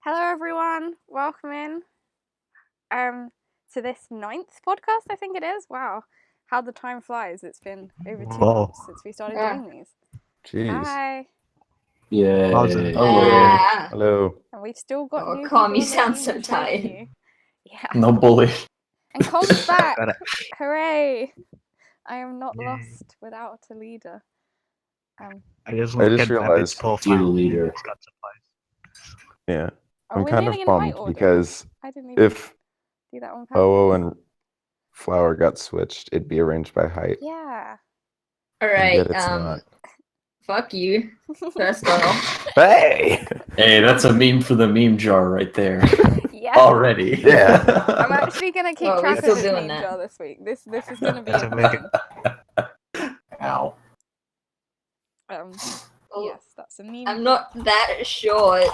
Hello everyone, welcome in to this 9th podcast, I think it is. Wow, how the time flies. It's been over 2 months since we started doing these. Jeez. Hi. Yay. Hello. And we've still got new Comn, people you on the sound team so to show tired. you. Yeah. No bully. And Comm's back. Hooray. I am not lost without a leader. I just realized you're the leader. Yeah. Oh, I'm we're kind moving of in height bummed order. because I didn't even if do that on purpose. OO and Flower got switched, it'd be arranged by height. Yeah. Alright, yet it's not. fuck you, first off. Hey! Hey, that's a meme for the meme jar right there. Yeah. Already. Yeah. I'm actually going to keep Well, track we're of still this doing meme that. jar this week. This is going to be That's a amazing. Ow. yes, that's a meme. I'm not that short.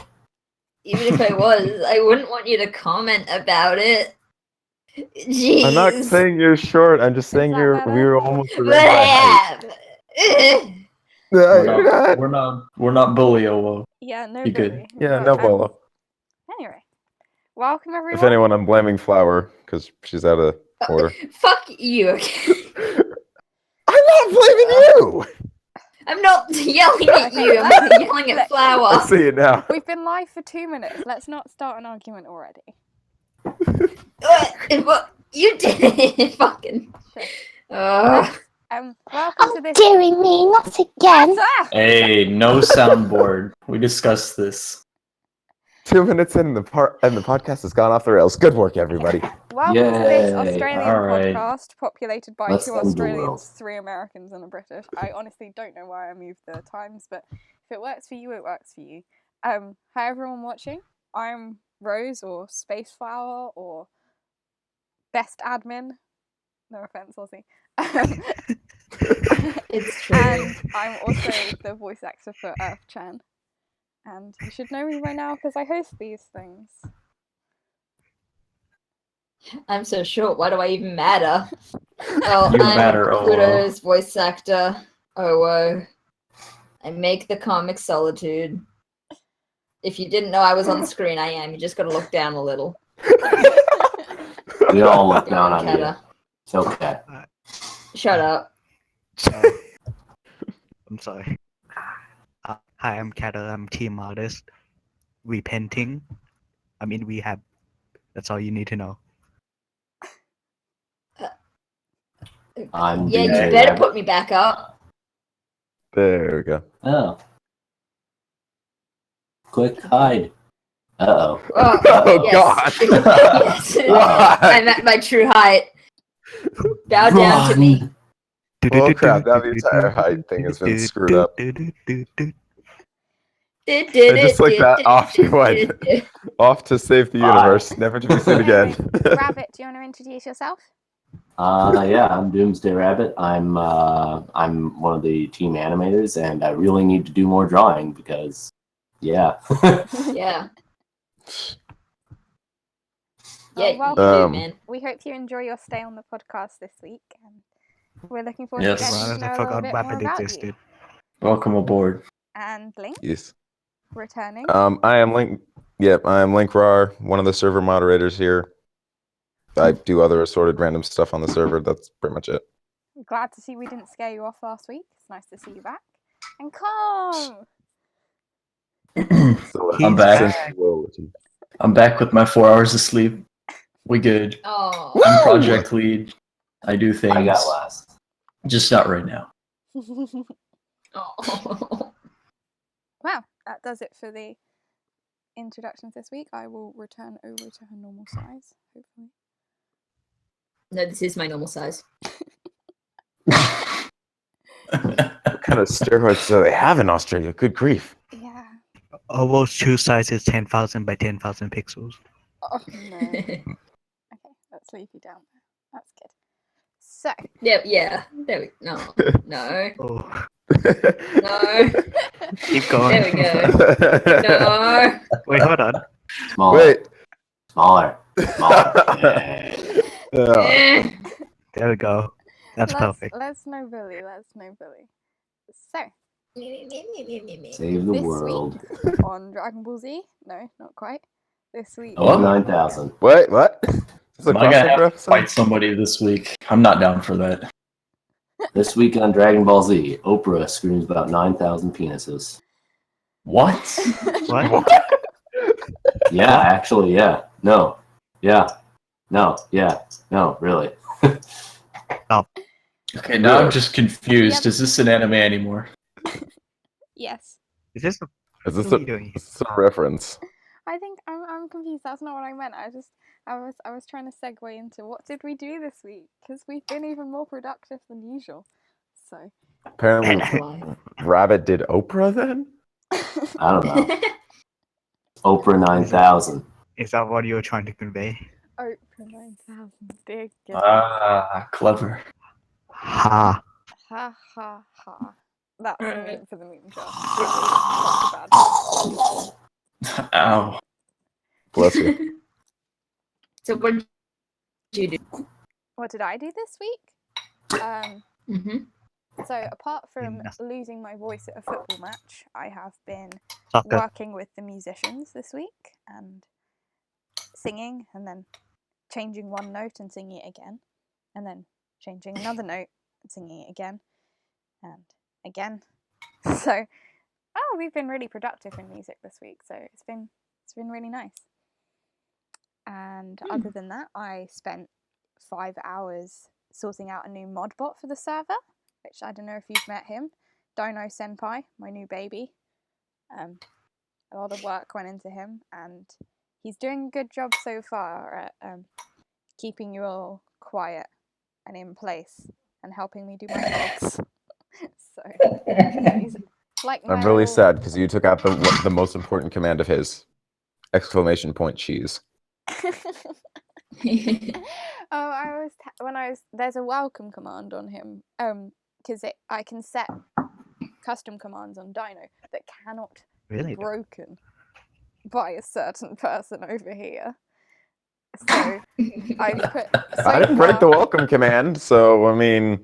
Even if I was, I wouldn't want you to comment about it. Jeez. I'm not saying you're short. I'm just saying that we better? were almost But arranged by height. I No, you're not. We're not bully OO. Yeah, no Be good. bully. Yeah, But, no bolo. Anyway, welcome everyone. If anyone, I'm blaming Flower because she's out of order. Fuck you, okay? I'm not blaming you! I'm not yelling at you, I'm yelling at Flower. I see it now. We've been live for 2 minutes. Let's not start an argument already. What? You did it, fucking. Let's, welcome to this. Daring me, not again. Hey, no soundboard. We discussed this. 2 minutes in, the podcast has gone off the rails. Good work, everybody. Welcome to this Yay. Australian Alright. podcast populated by Let's 2 end the Australians, world. 3 Americans, and a British. I honestly don't know why I moved the times, but if it works for you, it works for you. Hi everyone watching. I'm Rose, or SpaceFlower, or Best Admin. No offense, Aussie. It's true. And I'm also the voice actor for Earth-chan. And you should know me by now because I host these things. I'm so short, why do I even matter? Well, You I'm matter, OO. Pluto's voice actor, OO. I make the comic Solitude. If you didn't know I was on screen, I am. You just gotta look down a little. We all look Come down on, on you. Kata. It's okay. Shut up. I'm sorry. Hi, I'm Kata. I'm team artist. Repenting. I mean, we have. That's all you need to know. I'm Yeah, you DJ better Rabbit. put me back up. There we go. Oh. Quick hide. Uh-oh. Oh, yes. God. Yes. Why? I'm at my true height. Bow down to me. Oh, crap, now the entire height thing has been screwed up. And just like that, off you went. Off to save the universe, never to be seen again. Rabbit, do you want to introduce yourself? Yeah, I'm Doomsday Rabbit. I'm one of the team animators, and I really need to do more drawing because, yeah. Yeah. Oh, Yeah, welcome. you do, man. We hope you enjoy your stay on the podcast this week. And we're looking forward Yes. to getting to know a little bit more about you. Welcome aboard. And Link, Yes. returning. I am Link. Yep, I am Link Rar, one of the server moderators here. I do other assorted random stuff on the server. That's pretty much it. Glad to see we didn't scare you off last week. It's nice to see you back. And Comn! I'm back. I'm back with my 4 hours of sleep. We good. Oh. I'm project lead. I do things. I got last. Just not right now. Oh. Wow, that does it for the introductions this week. I will return over to her normal size, hopefully. No, this is my normal size. What kind of steroids do they have in Australia? Good grief. Yeah. Almost shoe size is 10,000 by 10,000 pixels. Oh, no. Okay, let's leave you down there. That's good. So. Yeah. There we No. No. Oh, No. keep going. There we go. No. Wait, hold on. Smaller. Wait. Smaller. Yeah. Eh. There we go. That's perfect. Let's no bully. So. Save the This world. week on Dragon Ball Z. No, not quite. this week. Oh, What? 9,000. What? Is this a Am I gonna crossover have to episode? fight somebody this week? I'm not down for that. This week on Dragon Ball Z, Oprah screams about 9,000 penises. What? What? Yeah, actually, yeah. No. Yeah. No. Yeah. No, really. Okay, now Really? I'm just confused. Yep. Is this an anime anymore? Yes. Is this a Is this what are you doing? is this a reference? I think I'm confused. That's not what I meant. I was trying to segue into what did we do this week? Because we've been even more productive than usual. So Apparently, Alive. Rabbit did Oprah then? I don't know. Oprah 9,000. Is that what you were trying to convey? Oprah 9,000. Dear goodness. Ah, clever. Ha. Ha ha ha. That's the meme for the meme jar. It was such a bad Ow. Bless you. So what did you do? What did I do this week? Mm-hmm. So apart from Nothing. losing my voice at a football match, I have been Soccer. working with the musicians this week and singing, and then changing one note and singing it again, and then changing another note and singing it again, and again. So, we've been really productive in music this week. So it's been really nice. And other than that, I spent 5 hours sorting out a new mod bot for the server, which I don't know if you've met him, Dino Senpai, my new baby. A lot of work went into him, and he's doing a good job so far at keeping you all quiet and in place and helping me do my vlogs. So he's like my I'm really little- sad because you took out the most important command of his! Exclamation point cheese. There's a welcome command on him, because I can set custom commands on Dino that cannot Really? be broken by a certain person over here. So I put. I didn't break the welcome command, so I mean,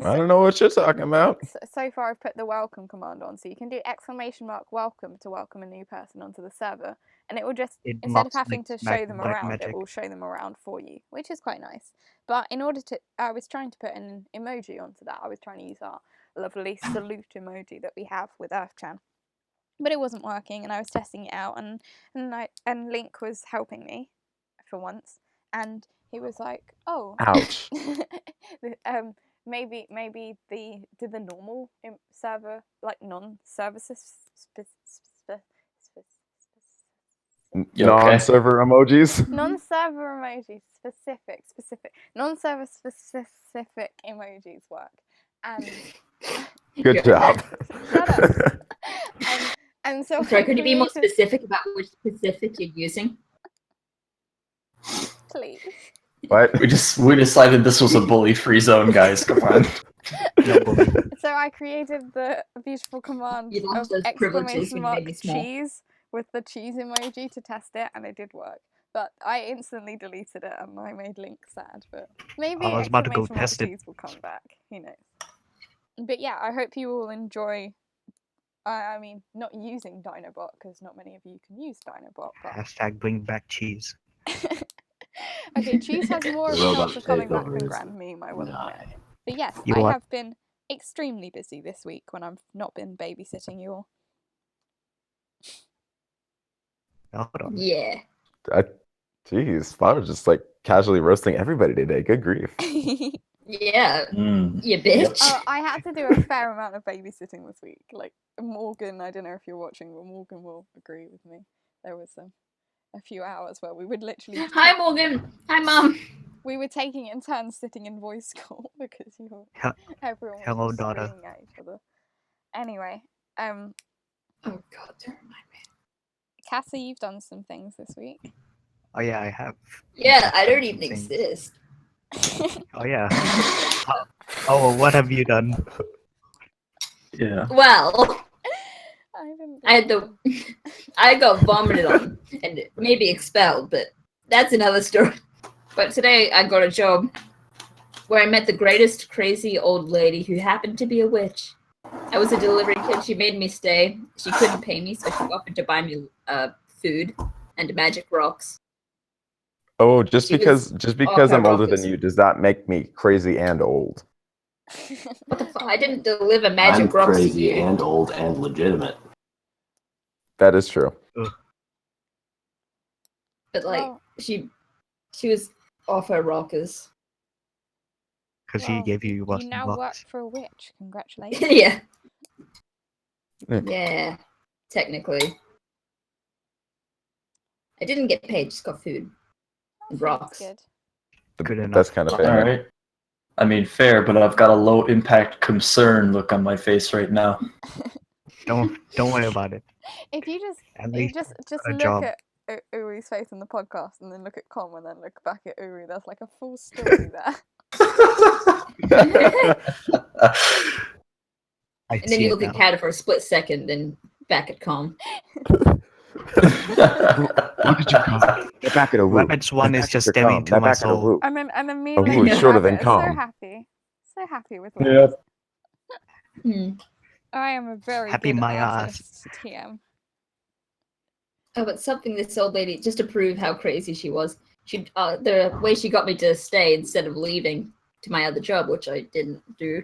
I don't know what you're talking about. So far, I've put the welcome command on, so you can do exclamation mark welcome to welcome a new person onto the server, and it will just, instead of mocks having to black show them black around, magic. it will show them around for you, which is quite nice. But in order to, I was trying to put an emoji onto that. I was trying to use our lovely salute emoji that we have with Earthchan, but it wasn't working, and I was testing it out, and Link was helping me for once, and he was like, "Oh, Ouch. maybe the normal server, like non-services You okay? Non-server emojis. non-server emojis specific non-server specific emojis work, and Good job. shut up. And so Sorry, could you be more created- specific about which specific you're using? please? What? We decided this was a bully-free zone, guys. Come on. No bully. So I created the beautiful command You of lost those privileges exclamation when you made mark me small. cheese with the cheese emoji to test it, and it did work. But I instantly deleted it, and I made Link sad. But maybe I was about to go exclamation mark test it. cheese will come back. Who knows? But yeah, I hope you all enjoy. I mean, not using Dinobot, because not many of you can use Dinobot. But Hashtag bring back cheese. okay, cheese has more of a Robot chance of coming back takeover than is Grand Meme, I will admit. Nine. But yes, You I what? have been extremely busy this week when I've not been babysitting you all. Hold on. Yeah. Jeez, Flower just like casually roasting everybody today. Good grief. Yeah, Mm. you bitch. I had to do a fair amount of babysitting this week. Like Morgan, I don't know if you're watching, but Morgan will agree with me. There was a few hours where we would literally. Hi, Morgan. Hi, Mum. We were taking it in turns sitting in voice call because everyone was Hello, just daughter. screaming at each other. Anyway, Oh God, don't remind me. Cassie, you've done some things this week. Oh yeah, I have. Yeah, I don't even Things. exist. Oh yeah. Oh, what have you done? Yeah. Well, I didn't. I had I got vomited on and maybe expelled, but that's another story. But today I got a job where I met the greatest crazy old lady who happened to be a witch. I was a delivery kid. She made me stay. She couldn't pay me, so she offered to buy me food. and magic rocks. Oh, just She because was I'm older than rockers. you, does that make me crazy and old? What the fuck? I didn't deliver magic I'm rocks to crazy you. and old and legitimate. That is true. But like, Well- she was off her rockers. Because he Well, gave you you Boston now work Box. for a witch. Congratulations. Yeah. Yeah. Yeah. Technically. I didn't get paid, just got food. That Rocks. sounds Good enough. That's kind of All fair. right. I mean, fair, but I've got a low impact concern look on my face right now. Don't worry about it. If you At you least just a look job. at Uru's face in the podcast, and then look at Comn, and then look back at Uru, there's like a full story there. I And then see you it look at now. Kat for a split second, and back at Comn. Look at you, Comn. Get back at a woo. Rabbit's one is Back just at your staring Comn. to Now my back at a soul. woo. And then me A and woo is Rabbit shorter than are so Comn. happy with Yep. life. Hmm. I am a very Happy good my ass. artist, TM. Oh, but something this old lady, just to prove how crazy she was, the way she got me to stay instead of leaving to my other job, which I didn't do,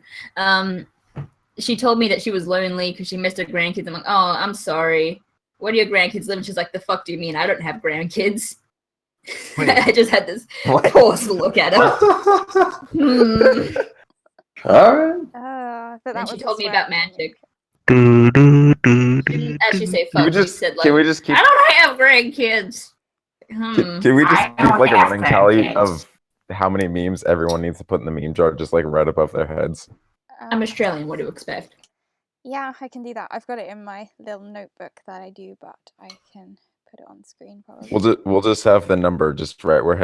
she told me that she was lonely because she missed her grandkids. I'm like, oh, I'm sorry. Where do your grandkids live? And she's like, the fuck do you mean? I don't have grandkids. Wait. I just had this What? pause to look at her. All right. But that And she was a told me swear about at me. magic. Do, do, do, She do, didn't actually do. say Can we fuck. She just said, like, can we just keep I don't have grandkids. can we just I keep don't like a have running tally grandkids. of how many memes everyone needs to put in the meme jar, just like right above their heads? I'm Australian. What do you expect? Yeah, I can do that. I've got it in my little notebook that I do, but I can put it on screen probably. We'll just have the number just right where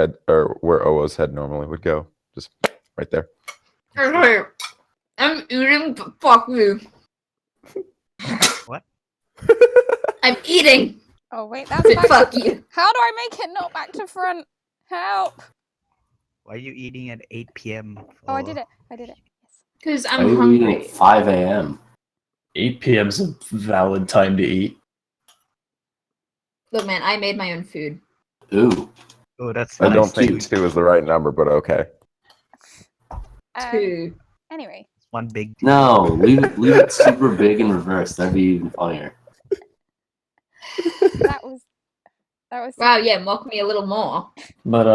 where Owo's head normally would go, just right there. Okay. I'm eating, but fuck you. What? I'm eating, Oh wait, that's but back. fuck you. How do I make it not back to front? Help! Why are you eating at 8 p.m.? Oh, I did it. Yes. Because Why I'm are you eating hungry. at 5 a.m.? 8 p.m.'s a valid time to eat. Look, man, I made my own food. Ooh. Oh, that's I Nice. don't think Two. 2 is the right number, but okay. Two. Anyway, one big. No, leave it super big in reverse. That'd be even funnier. that was Wow, yeah, mock me a little more. But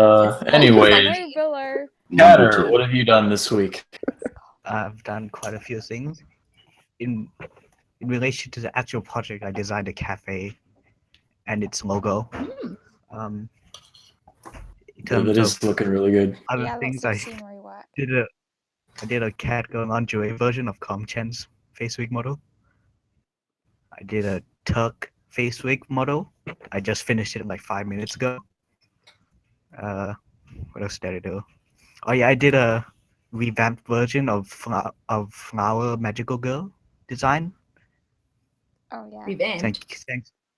It's anyways, no below. Number Catter, two. what have you done this week? I've done quite a few things. In relation to the actual project, I designed a cafe and its logo. Hmm. In terms That is of looking really good. other Yeah, things, lots I of scenery work. did a cat going lingerie version of Comchen's face wig model. I did a Turk face wig model. I just finished it like 5 minutes ago. What else did I do? Oh yeah, I did a revamped version of Flower Magical Girl design. Oh yeah, Revenge.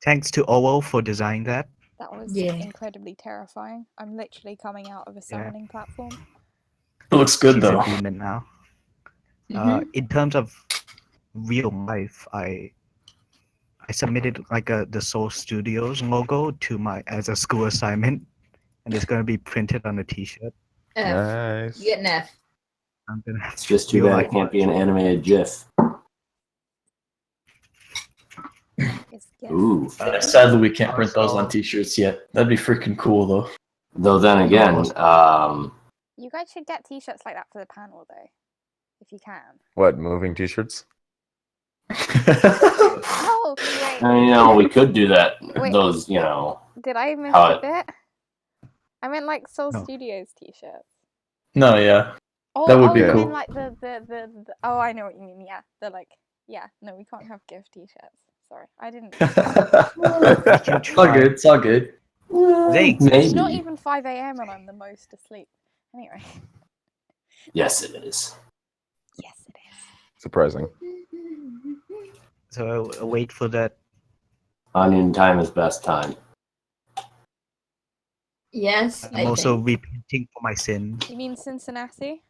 Thanks to Owo for designing that. that was Yeah. incredibly terrifying. I'm literally coming out of a summoning platform. It looks good She's though. a demon now. Mhm. In terms of real life, I submitted like the Soul Studios logo to as a school assignment, and it's gonna be printed on a T-shirt. F. Nice. You get an F. I'm gonna have It's just too real bad life it can't be an animated GIF. It's yes. Ooh. Sadly, we can't print those on T-shirts yet. That'd be freaking cool though. Though then again, You guys should get T-shirts like that for the panel though, if you can. What, moving t-shirts? Oh wait, we could do that. Wait. Those, did I miss how a bit? I meant like Soul No. Studios T-shirts. No, yeah. Oh, That would be you cool. mean like the oh, I know what you mean. Yeah, they're like, yeah, no, we can't have gift T-shirts. Sorry, I didn't. It's all good. It's all good. They It's maybe. not even 5 a.m. and I'm the most asleep. Anyway. Yes, it is. Yes, it is. Surprising. So I'll wait for that. Onion time is best time. Yes, I'm I also think. repenting for my sins. You mean Cincinnati?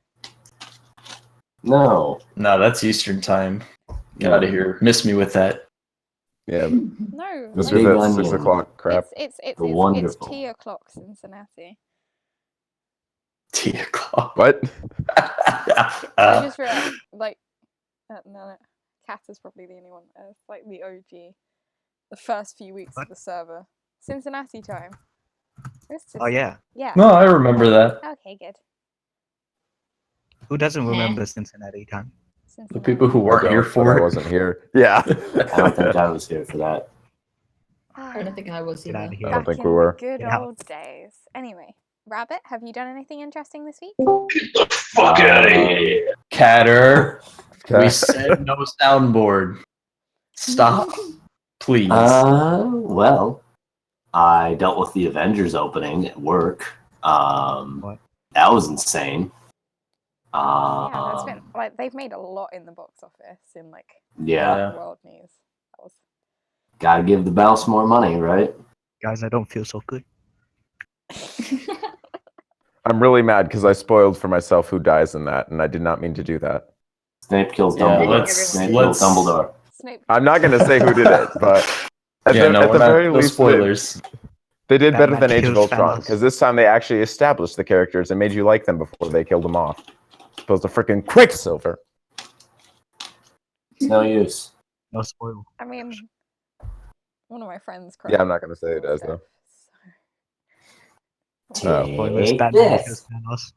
No. No, that's Eastern time. Get out of here. Miss me with that. Yeah, No, this Big was at Onion. 6 o'clock. Crap. it's Wonderful. tea o'clock Cincinnati. Tea o'clock. What? I just realized, like, no, Cat is probably the only one. It's like the OG, the first few weeks of the server. Cincinnati time. Oh yeah. Yeah. No, I remember that. Okay, good. Who doesn't remember Cincinnati time? The Cincinnati. people who I weren't here don't, but for I it. wasn't here. Yeah. I don't think I was here for that. I don't think I was Get out either. of here. I don't Back think in we were. the good Get out. old days. Anyway, Rabbit, have you done anything interesting this week? Fuck out of here. Catter. We Okay. said no soundboard. Stop. Please. Well, I dealt with the Avengers opening at work. What? That was insane. Yeah, there's been like they've made a lot in the box office in like Yeah, world news. That was gotta give the Bounce more money, right? Guys, I don't feel so good. I'm really mad because I spoiled for myself who dies in that, and I did not mean to do that. Snape kills Yeah, Dumbledore. let's- Snape kills Dumbledore. Snape. I'm not going to say who did it, but at Yeah, the, no, at we're the not, very no least, spoilers. they did better Batman than Age of kills Ultron, Thanos. because this time they actually established the characters and made you like them before they killed them off. Opposed to freaking Quicksilver. It's no use. No spoil. I mean, one of my friends cried. Yeah, I'm not going to say it as, though. No. Spoilers. Take Batman this. kills Thanos.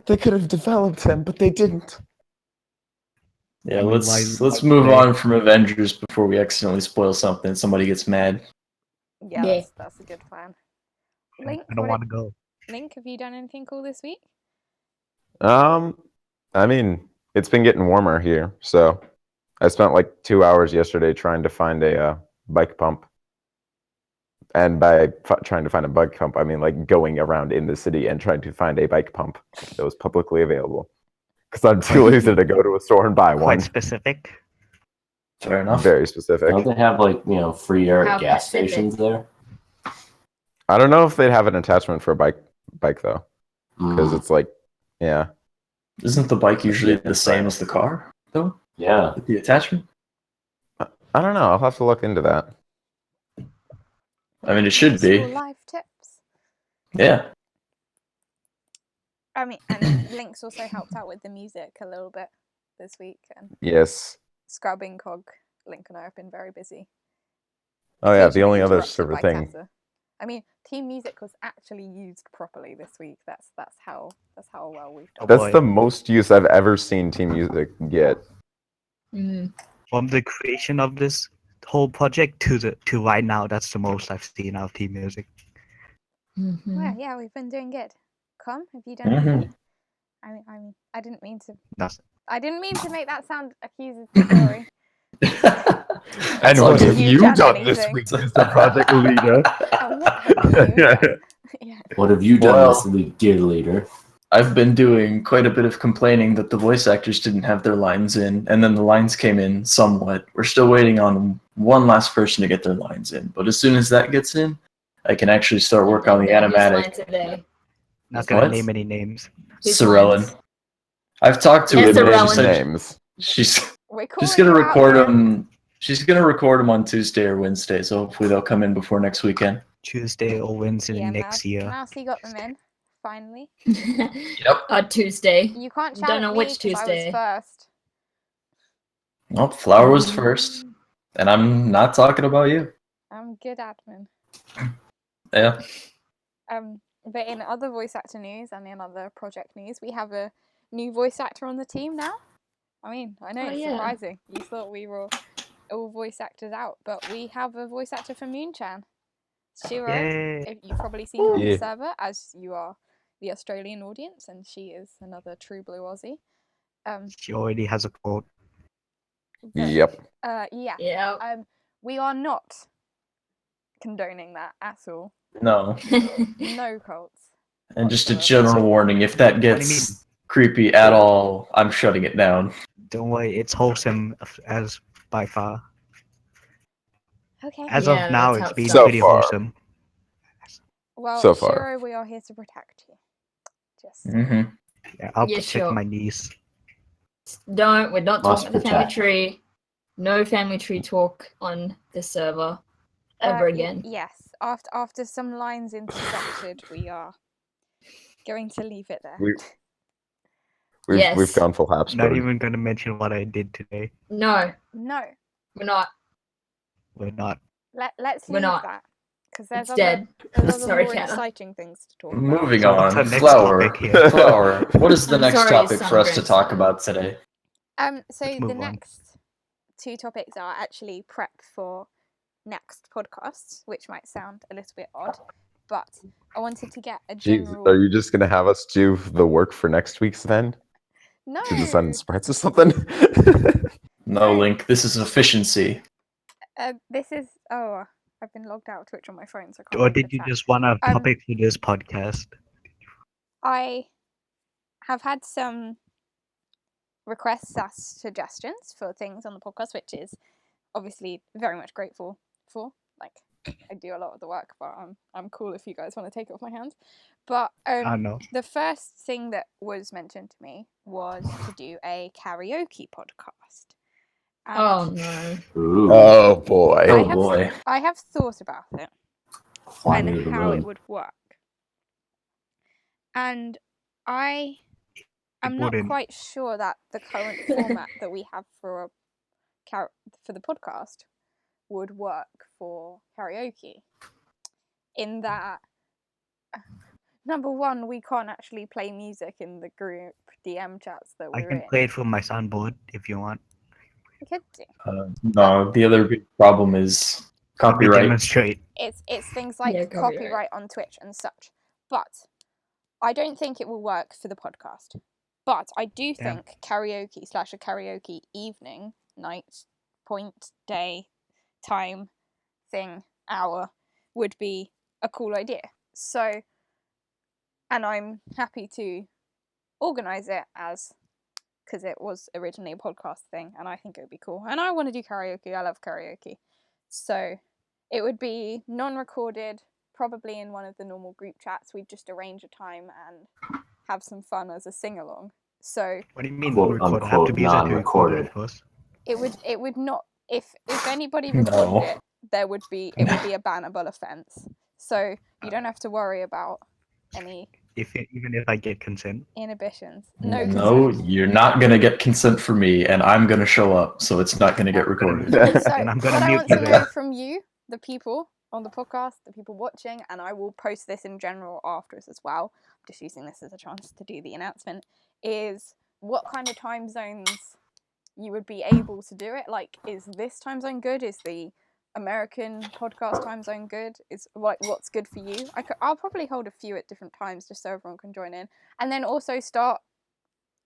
They could have developed him, but they didn't. Yeah, I mean, let's why move they- on from Avengers before we accidentally spoil something and somebody gets mad. Yeah, Yeah. that's a good plan. Link, I don't want to go. Link, have you done anything cool this week? I mean, it's been getting warmer here, so I spent like 2 hours yesterday trying to find a bike pump. And by trying to find a bike pump, I mean like going around in the city and trying to find a bike pump that was publicly available. Because I'm too lazy to go to a store and buy one. Quite specific. Fair enough. Very specific. Don't they have like free air How at gas specific? stations there? I don't know if they'd have an attachment for a bike though, because Mm, it's like, yeah. Isn't the bike usually the same as the car, though? yeah. With the attachment? I don't know. I'll have to look into that. I mean, it should be. Useful life tips. Yeah. I mean, and Link's also helped out with the music a little bit this week, and Yes. scrubbing Cog. Link and I have been very busy. Oh yeah. The only Occasionally other interrupted server by thing. Tessa. I mean, team music was actually used properly this week. That's how well we've done. Oh, That's boy. the most use I've ever seen team music get. Mm. From the creation of this whole project to right now, that's the most I've seen of team music. Mhm. Well, yeah, we've been doing good. Comn, have you done Mhm. anything? I mean, I didn't mean to. That's I didn't mean to make that sound accusatory. And all what good. have You you done done this anything? week, Mr. Project Leader? And what have you done? Yeah. What have you done Well- this week, dear leader? I've been doing quite a bit of complaining that the voice actors didn't have their lines in, and then the lines came in somewhat. We're still waiting on one last person to get their lines in, but as soon as that gets in, I can actually start work on the Whose line animatic. today? not gonna What? name any names. Whose Sorellen. lines? I've talked to Yes, him. Sorellen. She said Names. she's We're she's calling gonna you out record here. them. She's gonna record them on Tuesday or Wednesday, so hopefully they'll come in before next weekend. Tuesday or Wednesday Yeah, next year. Mousy got them in, finally. Yep. Tuesday. You can't Don't challenge know me which 'cause I was Tuesday. first. Nope, Flower was first, and I'm not talking about you. I'm good admin. Yeah. But in other voice actor news and in other project news, we have a new voice actor on the team now. I mean, I know Oh, it's yeah. surprising. You thought we were all voice actors out, but we have a voice actor for Moonchan. Shiro, Yay. if you've probably seen her on Yeah. the server, as you are the Australian audience, and she is another true blue Aussie. She already has a quote. but, Yep. yeah. Yeah. We are not condoning that at all. No. No cults. And just a whatsoever. general warning: if that What do you gets creepy at all, I'm shutting it down. Don't worry, it's wholesome as by far. Okay. As Yeah, of now, that's how it's it been So pretty far. wholesome. Well, So far. Shiro, we are here to protect you. Just Hmm. Yeah, I'll Yeah, protect sure. my niece. We're not Must talking about the family protect. tree. No family tree talk on this server ever again. Yes. After some lines intersected, we are going to leave it there. We've Yes. gone full Not Habsburg. even gonna mention what I did today. No, No. we're not. We're not. Let's We're leave not. that because there's It's other dead. more Cat. exciting things to talk about. Moving So what's on. our next Flower. topic here? Flower. What is the I'm next sorry, topic for us to Sunburn talk Sun. about today? So Let's the move on. next two topics are actually prep for next podcasts, which might sound a little bit odd, but I wanted to get a Jeez, general. are you just gonna have us do the work for next week's then? No. To just send spreads or something? No, Link. This is efficiency. This is I've been logged out of Twitch on my phone, so I can't. Or read the did you chat. just want a topic for this podcast? I have had some requests / suggestions for things on the podcast, which is obviously very much grateful for. Like, I do a lot of the work, but I'm cool if you guys want to take it off my hands. But I know. the first thing that was mentioned to me was to do a karaoke podcast. And Oh no. Ooh. Oh boy. Oh boy. I have thought about it Fly me to and the how it moon. would work. And I'm not wouldn't. quite sure that the current format that we have for the podcast would work for karaoke. In that, number one, we can't actually play music in the group DM chats that I we're can in. play it from my soundboard if you want. We could do. No, the other big problem is Let me copyright. demonstrate. It's things like Yeah, copyright on Twitch and such. But I don't think it will work for the podcast. But I do Damn. think karaoke / a karaoke evening, night, point, day, time, thing, hour would be a cool idea. So, and I'm happy to organise it because it was originally a podcast thing and I think it would be cool. And I want to do karaoke. I love karaoke. So it would be non-recorded, probably in one of the normal group chats. We'd just arrange a time and have some fun as a sing-along. So What do you mean Quote, non-recorded? Have to unquote, be set to record non-recorded. it first. it would not, if anybody No. recorded it, it would be a bannable offence. So you don't have to worry about any Even if I get consent. inhibitions. No, consent. you're not gonna get consent from me, and I'm gonna show up, so it's not gonna get recorded. So And I'm gonna what I mute want you to then. know from you, the people on the podcast, the people watching, and I will post this in general afterwards as well, I'm just using this as a chance to do the announcement, is what kind of time zones you would be able to do it. Like, is this time zone good? Is the American podcast time zone good? Is like what's good for you? I'll probably hold a few at different times just so everyone can join in, and then also start,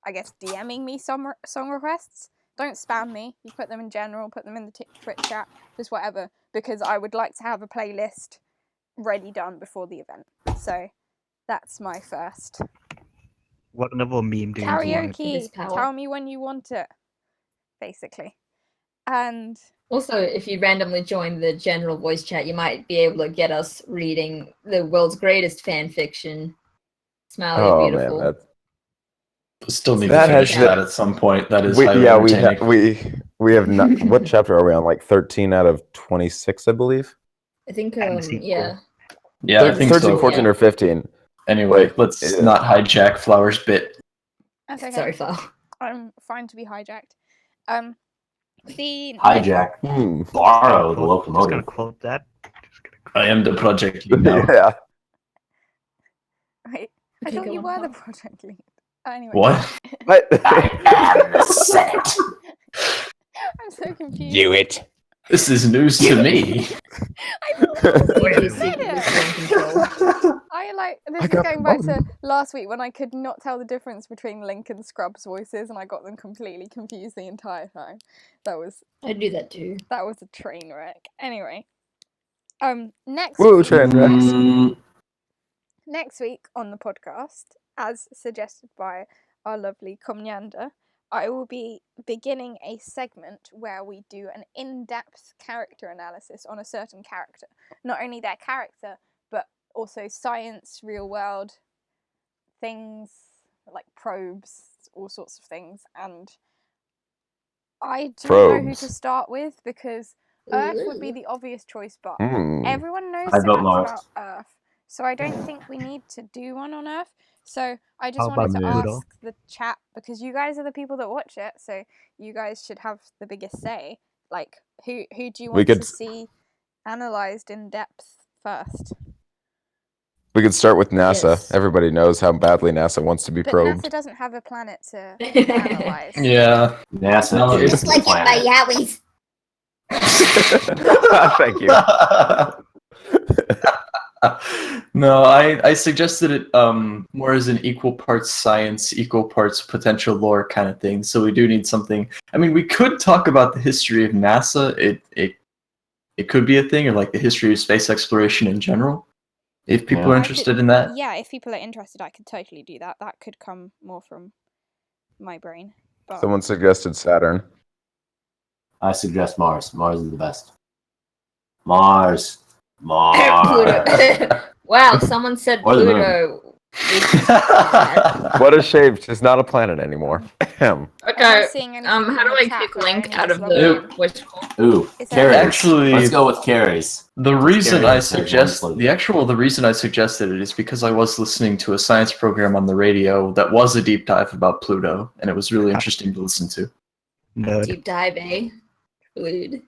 I guess, DMing me some song requests. Don't spam me. You put them in general, put them in the Twitch chat, just whatever, because I would like to have a playlist ready done before the event. So that's my first What level meme do you want? karaoke. This power. Tell me when you want it, basically. And Also, if you randomly join the general voice chat, you might be able to get us reading the world's greatest fan fiction. Smiley Oh Beautiful. man, that's Still need That to finish has that at some point. That is highly we entertaining. we have not. What chapter are we on? Like 13 out of 26, I believe. I think, And the sequel. yeah. Yeah, I think 13, so. 14, Yeah. or 15. Anyway, Wait, let's yeah. not hijack Flower's bit. that's okay. Sorry, Fal. I'm fine to be hijacked. The Hijack. Borrow the Just gonna locomotive. quote that. I am the project lead now. Yeah. Wait, I Okay, thought go you on, were the Fal. project lead. Anyway. What? What? I am the Senate. I'm so confused. Do it. This is news to me. I thought Wait, you He's said secretly it. still in control. This I is got going back to promoted. last week when I could not tell the difference between Link and Scrub's voices and I got them completely confused the entire time. That was I do that too. a train wreck. Anyway. Next Woo, week, train wrecks. next week on the podcast, as suggested by our lovely Comn, I will be beginning a segment where we do an in-depth character analysis on a certain character. Not only their character, but also science, real world things, like probes, all sorts of things. And I don't know who Probes. to start with because Earth would be the obvious choice, but everyone knows I so vote much Mars. about Earth, so I don't think we need to do one on Earth. So I just How wanted about to Pluto? ask the chat, because you guys are the people that watch it, so you guys should have the biggest say. Like, who do you We want could- to see analyzed in depth first? We could start with NASA. Yes. Everybody knows how badly NASA wants to be But probed. NASA doesn't have a planet to analyze. Yeah. NASA No, is it's the Just like in my planet. yowies. Thank you. No, I suggested it more as an equal parts science, equal parts potential lore kind of thing. So we do need something. I mean, we could talk about the history of NASA. It could be a thing, or like the history of space exploration in general. If people Yeah. are I interested could- in that. Yeah, if people are interested, I could totally do that. That could come more from my brain. But Someone suggested Saturn. I suggest Mars. Mars is the best. Mars. Mars. Pluto. Wow, someone said Or the moon. Pluto. What a shame. It's not a planet anymore. Ahem. I'm Okay. not seeing anything How in do the I chat, pick but I link only out just of logged the in. which Ooh, Is there carries. Actually- Let's go with carries. The Just reason carry I it, suggest there's one the reason I suggested it is because I was listening to a science program on the radio that was a deep dive about Pluto, and it was really interesting to listen to. Nerd. deep dive, eh? Food.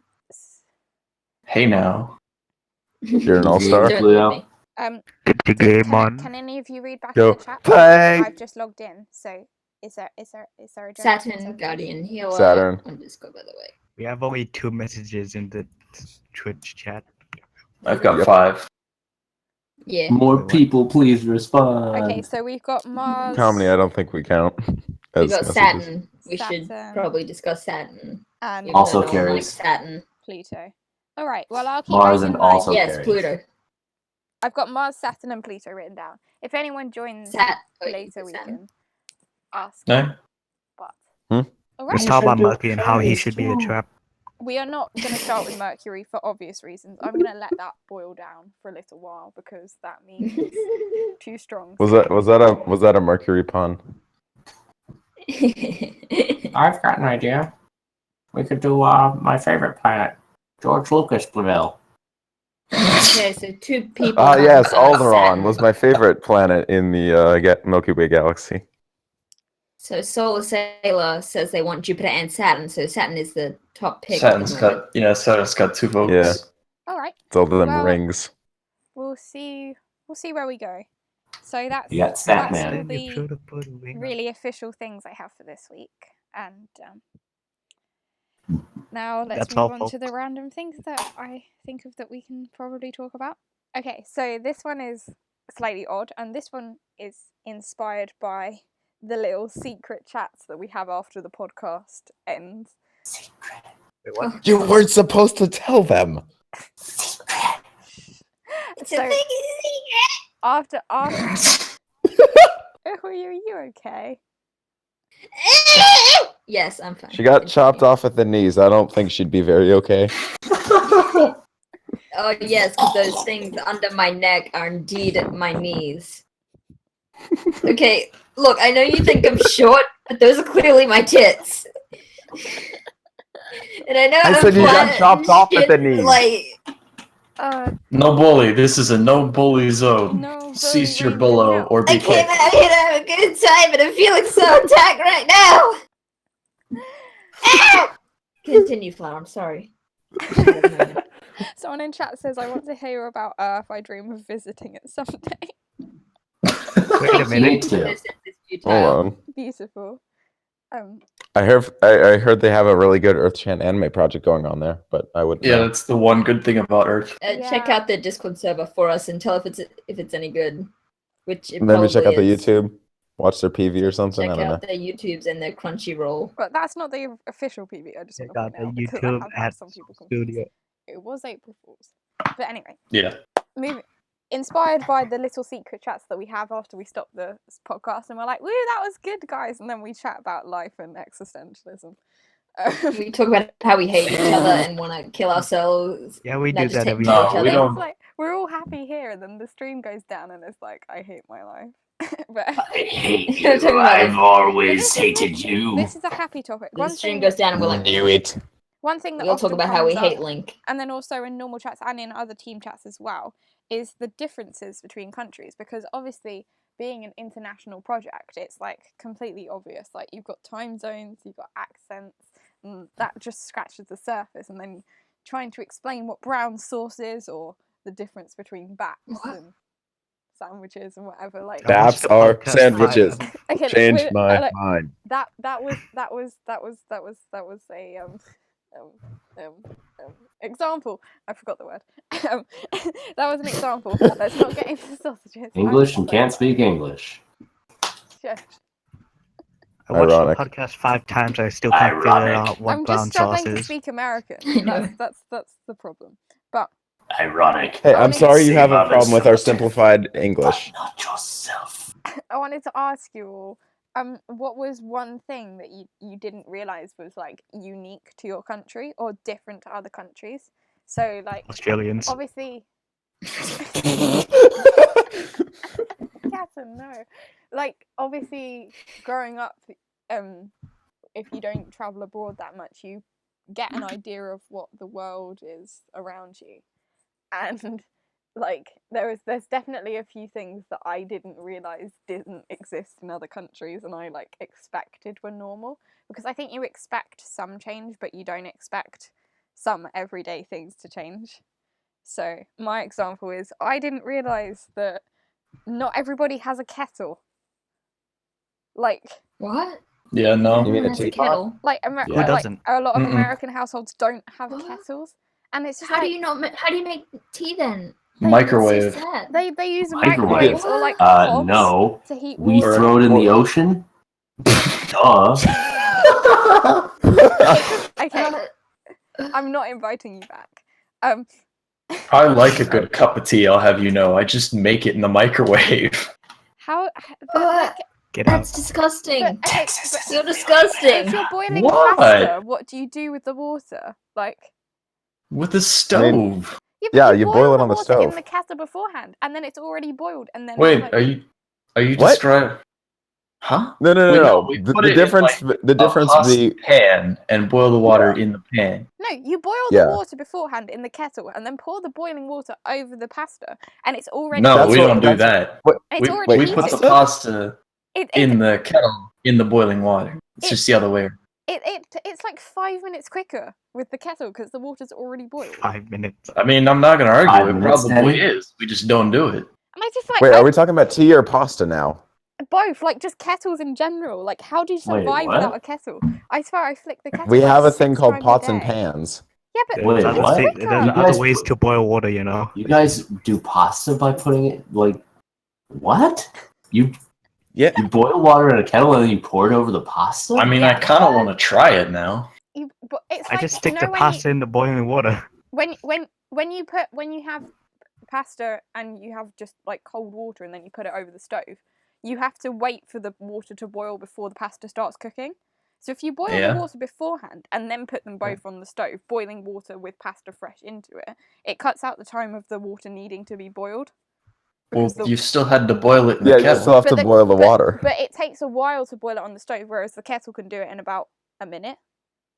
Hey now. You're an Yeah. all-star. Don't Pluto. leave me. Get the game on. Can any of you read back Go in the chat? play. I've just logged in, so is there a general Saturn, consensus? Guardian, Healer, Saturn. underscore, by the way. We have only 2 messages in the Twitch chat. I've got Yep. 5. Yeah. More people, please respond. Okay, so we've got Mars. How many? I don't think we count. We As got messages. Saturn. We should Saturn. probably discuss Saturn. And even Also though no one likes carries. Saturn. Pluto. All right. Well, I'll keep Mars those in and mind. also Yes, carries. Pluto. I've got Mars, Saturn, and Pluto written down. If anyone joins later, we can ask. No? But Hmm? all Let's right. talk about Mercury and how he should be a trap. We are not going to start with Mercury for obvious reasons. I'm going to let that boil down for a little while because that means it's too strong. Was that a Mercury pun? I've got an idea. We could do my favorite planet, George Lucasville. Okay, so 2 people. Ah, have, yes, Saturn. Alderaan was my favorite planet in the Milky Way galaxy. So Solar Sailor says they want Jupiter and Saturn, so Saturn is the top pick. Saturn's got 2 votes. Yeah. All right. It's all them Well, rings. We'll see where we go. So that's You got that's Statman. all the really official things I have for this week. And now let's That's all, move on to the folks. random things that I think of that we can probably talk about. Okay, so this one is slightly odd, and this one is inspired by the little secret chats that we have after the podcast ends. Wait, what? You weren't supposed to tell them. It's So a big secret. after oh, are you okay? Yes, I'm fine. She got Continue. chopped off at the knees. I don't think she'd be very okay. Oh yes, because those things under my neck are indeed my knees. Okay, look, I know you think I'm short, but those are clearly my tits. And I know I I'm said you got flat and chopped off at shit, the but, knees. Like, No bully. This is a no bully zone. No Cease your bullying, bullo no. or I be came kicked. out here to have a good time, but I'm feeling so attacked right now. Ah! Continue, Flower. I'm sorry. Someone in chat says, I want to hear about Earth. I dream of visiting it someday. Wait a minute. Hold on. Beautiful. I heard they have a really good Earth Chan anime project going on there, but I wouldn't Yeah, know. that's the one good thing about Earth. Check Yeah. out the Discord server for us and tell if it's any good. Which it Maybe check out the probably is. YouTube, watch their PV or something. Check I don't know. out their YouTubes and their Crunchyroll. But that's not the official PV. I just Check want out to the point out because I YouTube have had at some people confused. Studio. It was April Fool's. But anyway, Yeah. inspired by the little secret chats that we have after we stop the podcast, and we're like, "Woo, that was good, guys!" And then we chat about life and existentialism. We talk about how we hate each other and want to kill ourselves. Yeah, we Not do just that hate every each No, other. we don't. It's like we're all happy here, and then the stream goes down, and it's like, I hate my life. But I hate You're you. talking about I've it. always hated you. this is a happy topic. The One stream thing, goes down and we're like, Knew it. one thing that we'll talk often about how we comes hate up, Link. and then also in normal chats and in other team chats as well, is the differences between countries. Because obviously, being an international project, it's like completely obvious. Like you've got time zones, you've got accents, and that just scratches the surface. And then trying to explain what brown sauce is or the difference between bats What? and sandwiches and whatever. Like I watched Baps the are podcast sandwiches. live. okay, Changed like, my like, mind. that was a example. I forgot the word. That was an example. Let's not get into sausages. English and can't speak English. Shush. I watched Ironic. the podcast 5 times. I still can't figure Ironic. out what I'm brown just struggling sauce to is. speak American. I know. That's the problem. But Ironic. Hey, I I'm wanted to sorry you say have a about problem with our yourself. simplified English. But not yourself. I wanted to ask you all, what was one thing that you didn't realize was like unique to your country or different to other countries? So like Australians. obviously, Catherine, no. Like obviously, growing up, if you don't travel abroad that much, you get an idea of what the world is around you, and like there's definitely a few things that I didn't realize didn't exist in other countries, and I like expected were normal, because I think you expect some change, but you don't expect some everyday things to change. So my example is I didn't realize that not everybody has a kettle. Like What? Yeah, no. You mean Everyone a has a teapot? kettle. like Yeah. like Who doesn't? a lot of Mm-mm. American households don't have What? kettles, and it's just How like, do you not? How do you make tea then? Microwave. So sad. they use Microwave. microwaves or like What? hobs No. to heat We water. throw it in the ocean. Duh. Okay, Uh, I'm not inviting you back. I like a good cup of tea, I'll have you know. I just make it in the microwave. How like, Get out. that's disgusting. but, okay, You're but disgusting. if you're boiling What? pasta, what do you do with the water? Like, With the stove. but Yeah, you you boil boil it the on the water in stove. the kettle beforehand, and then it's already boiled, and then Wait, it's like, are you What? describing? Huh? No, Wait, no. we The, put the it difference, in, like, the a difference, pasta pan and boil the water in the pan. no, you boil Yeah. the water beforehand in the kettle, and then pour the boiling water over the pasta, and it's already No, That's we what- don't do that's- that. What? it's We, already we heated. put the pasta It, in the kettle in the boiling water. It's It- just the other way. it's like 5 minutes quicker with the kettle because the water's already boiled. 5 minutes. I mean, I'm not gonna argue. 5 It minutes, probably Daddy? is. We just don't do it. And I just like Wait, are we talking about tea or pasta now? both, like just kettles in general. Like, how do you Wait, survive what? without a kettle? I swear, I flick the kettle. We like have a 6 thing called times a pots and day. pans. Yeah, but Wait, There's what? quicker. there's You other guys ways put- to boil water, you know. You guys do pasta by putting it like what? You Yeah. you boil water in a kettle and then you pour it over the pasta? I mean, Yeah. I kind of want to try it now. But it's I like, just stick you the know, when pasta in the boiling water. when you have pasta and you have just like cold water and then you put it over the stove, you have to wait for the water to boil before the pasta starts cooking. So if you boil Yeah. the water beforehand and then put them both on the stove, boiling water with pasta fresh into it, it cuts out the time of the water needing to be boiled. Well, Because you still had to boil it in Yeah, the you kettle. still have to boil the water. But it takes a while to boil it on the stove, whereas the kettle can do it in about a minute.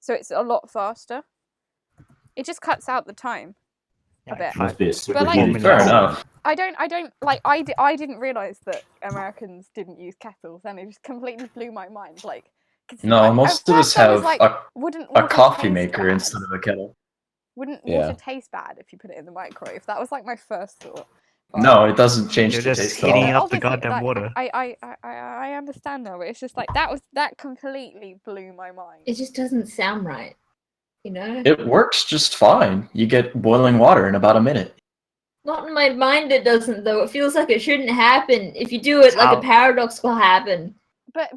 So it's a lot faster. It just cuts out the time a bit. Must be a super But, like- heated Fair kettle. enough. I don't like I didn't realize that Americans didn't use kettles, and it just completely blew my mind. Like, 'cause, No, like, most at of us first I was have like, a wouldn't water coffee taste maker bad? instead of a kettle. Wouldn't Yeah. water taste bad if you put it in the microwave? That was like my first thought. But- No, it doesn't change You're the just taste at heating all. up the obviously, goddamn like, water. I understand now, but it's just like that completely blew my mind. It just doesn't sound right. You know? It works just fine. You get boiling water in about a minute. Not in my mind it doesn't though. It feels like it shouldn't happen. If you do it, like How? a paradox will happen. But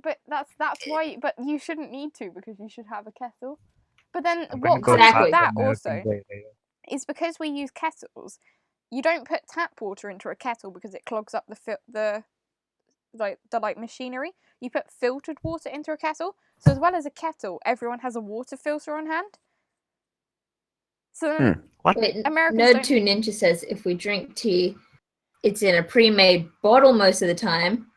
that's why. But you shouldn't need to, because you should have a kettle. But then I'm gonna what go comes Exactly. with that American also way later. is because we use kettles. You don't put tap water into a kettle because it clogs up the machinery. You put filtered water into a kettle. So as well as a kettle, everyone has a water filter on hand. So then What? Wait, Americans Nerd don't- 2 Ninja says if we drink tea, it's in a pre-made bottle most of the time.